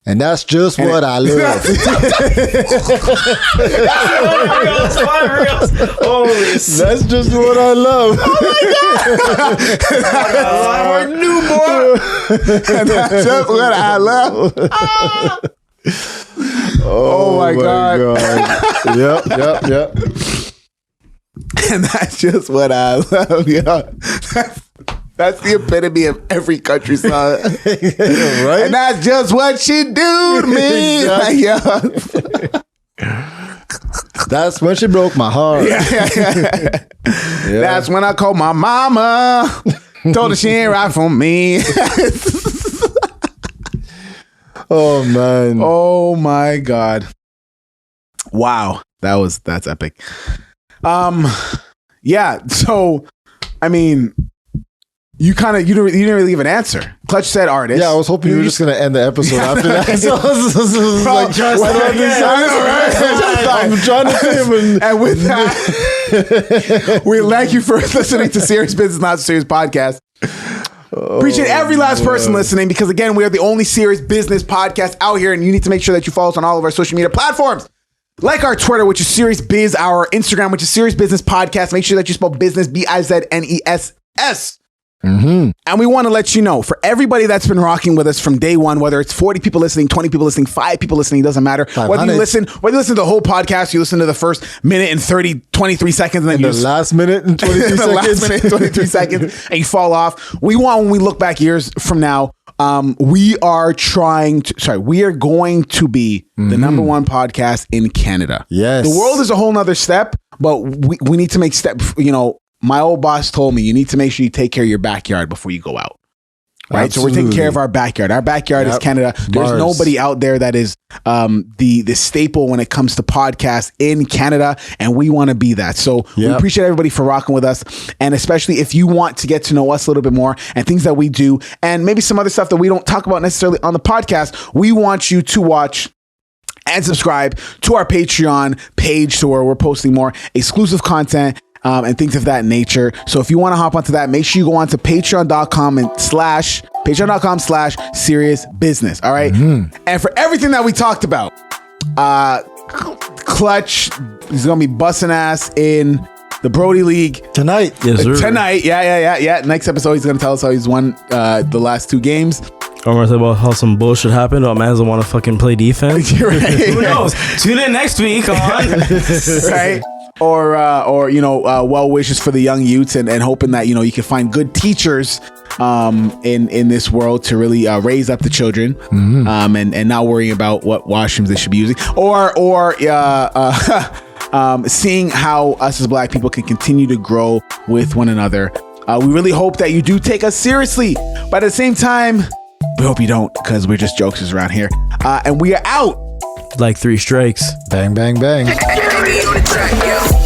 S5: And that's just what I love.
S4: Holy
S5: That's just what I love.
S3: We're newborn. And that's just what I love. Oh my God.
S5: Yep.
S3: And that's just what I love. Yeah. That's the epitome of every country song.
S5: Right?
S3: And that's just what she do to me.
S5: Exactly.
S3: Yeah.
S5: That's when she broke my heart.
S3: Yeah. That's when I called my mama. Told her she ain't right for me.
S5: Oh man.
S3: Oh my God. Wow. That's epic. Yeah. So, I mean, you didn't really give an answer. Clutch said artist.
S5: Yeah, I was hoping you were just gonna end the episode after that. So this is like, I'm trying to think.
S3: And with that, we thank you for listening to Serious Business, Not So Serious podcast. Appreciate every last person listening, because again, we are the only serious business podcast out here, and you need to make sure that you follow us on all of our social media platforms. Like our Twitter, which is Serious Biz, our Instagram, which is Serious Business Podcast. Make sure that you spell business BIZNESS.
S5: Mm-hmm.
S3: And we want to let you know, for everybody that's been rocking with us from day one, whether it's 40 people listening, 20 people listening, 5 people listening, it doesn't matter. Whether you listen to the whole podcast, you listen to the first minute and 23 seconds, and then
S5: the last minute and 23 seconds.
S3: The last minute and 23 seconds, and you fall off. We want, when we look back years from now, we are going to be the number one podcast in Canada.
S5: Yes.
S3: The world is a whole nother step, but we need to make steps. You know, my old boss told me, you need to make sure you take care of your backyard before you go out. Right.
S5: Absolutely.
S3: So we're taking care of our backyard. Our backyard is Canada. There's nobody out there that is the staple when it comes to podcasts in Canada, and we want to be that. So we appreciate everybody for rocking with us, and especially if you want to get to know us a little bit more and things that we do, and maybe some other stuff that we don't talk about necessarily on the podcast, we want you to watch and subscribe to our Patreon page, so where we're posting more exclusive content and things of that nature. So if you want to hop onto that, make sure you go on to patreon.com/serious business. All right. Mm-hmm. And for everything that we talked about, Clutch is going to be busting ass in the Brodie League
S5: tonight.
S4: Yes, sir.
S3: Tonight. Yeah. Next episode, he's going to tell us how he's won the last 2 games.
S4: I'm going to talk about how some bullshit happened. Man doesn't want to fucking play defense.
S3: Right.
S4: Who knows? Tune in next week on.
S3: Right. Or well wishes for the young youths, and hoping that, you can find good teachers in this world to really raise up the children, and not worrying about what washrooms they should be using, or seeing how us as Black people can continue to grow with one another. We really hope that you do take us seriously, but at the same time, we hope you don't, because we're just jokesters around here, and we are out.
S4: Like 3 strikes.
S5: Bang, bang, bang.
S1: Get ready on the track, yo.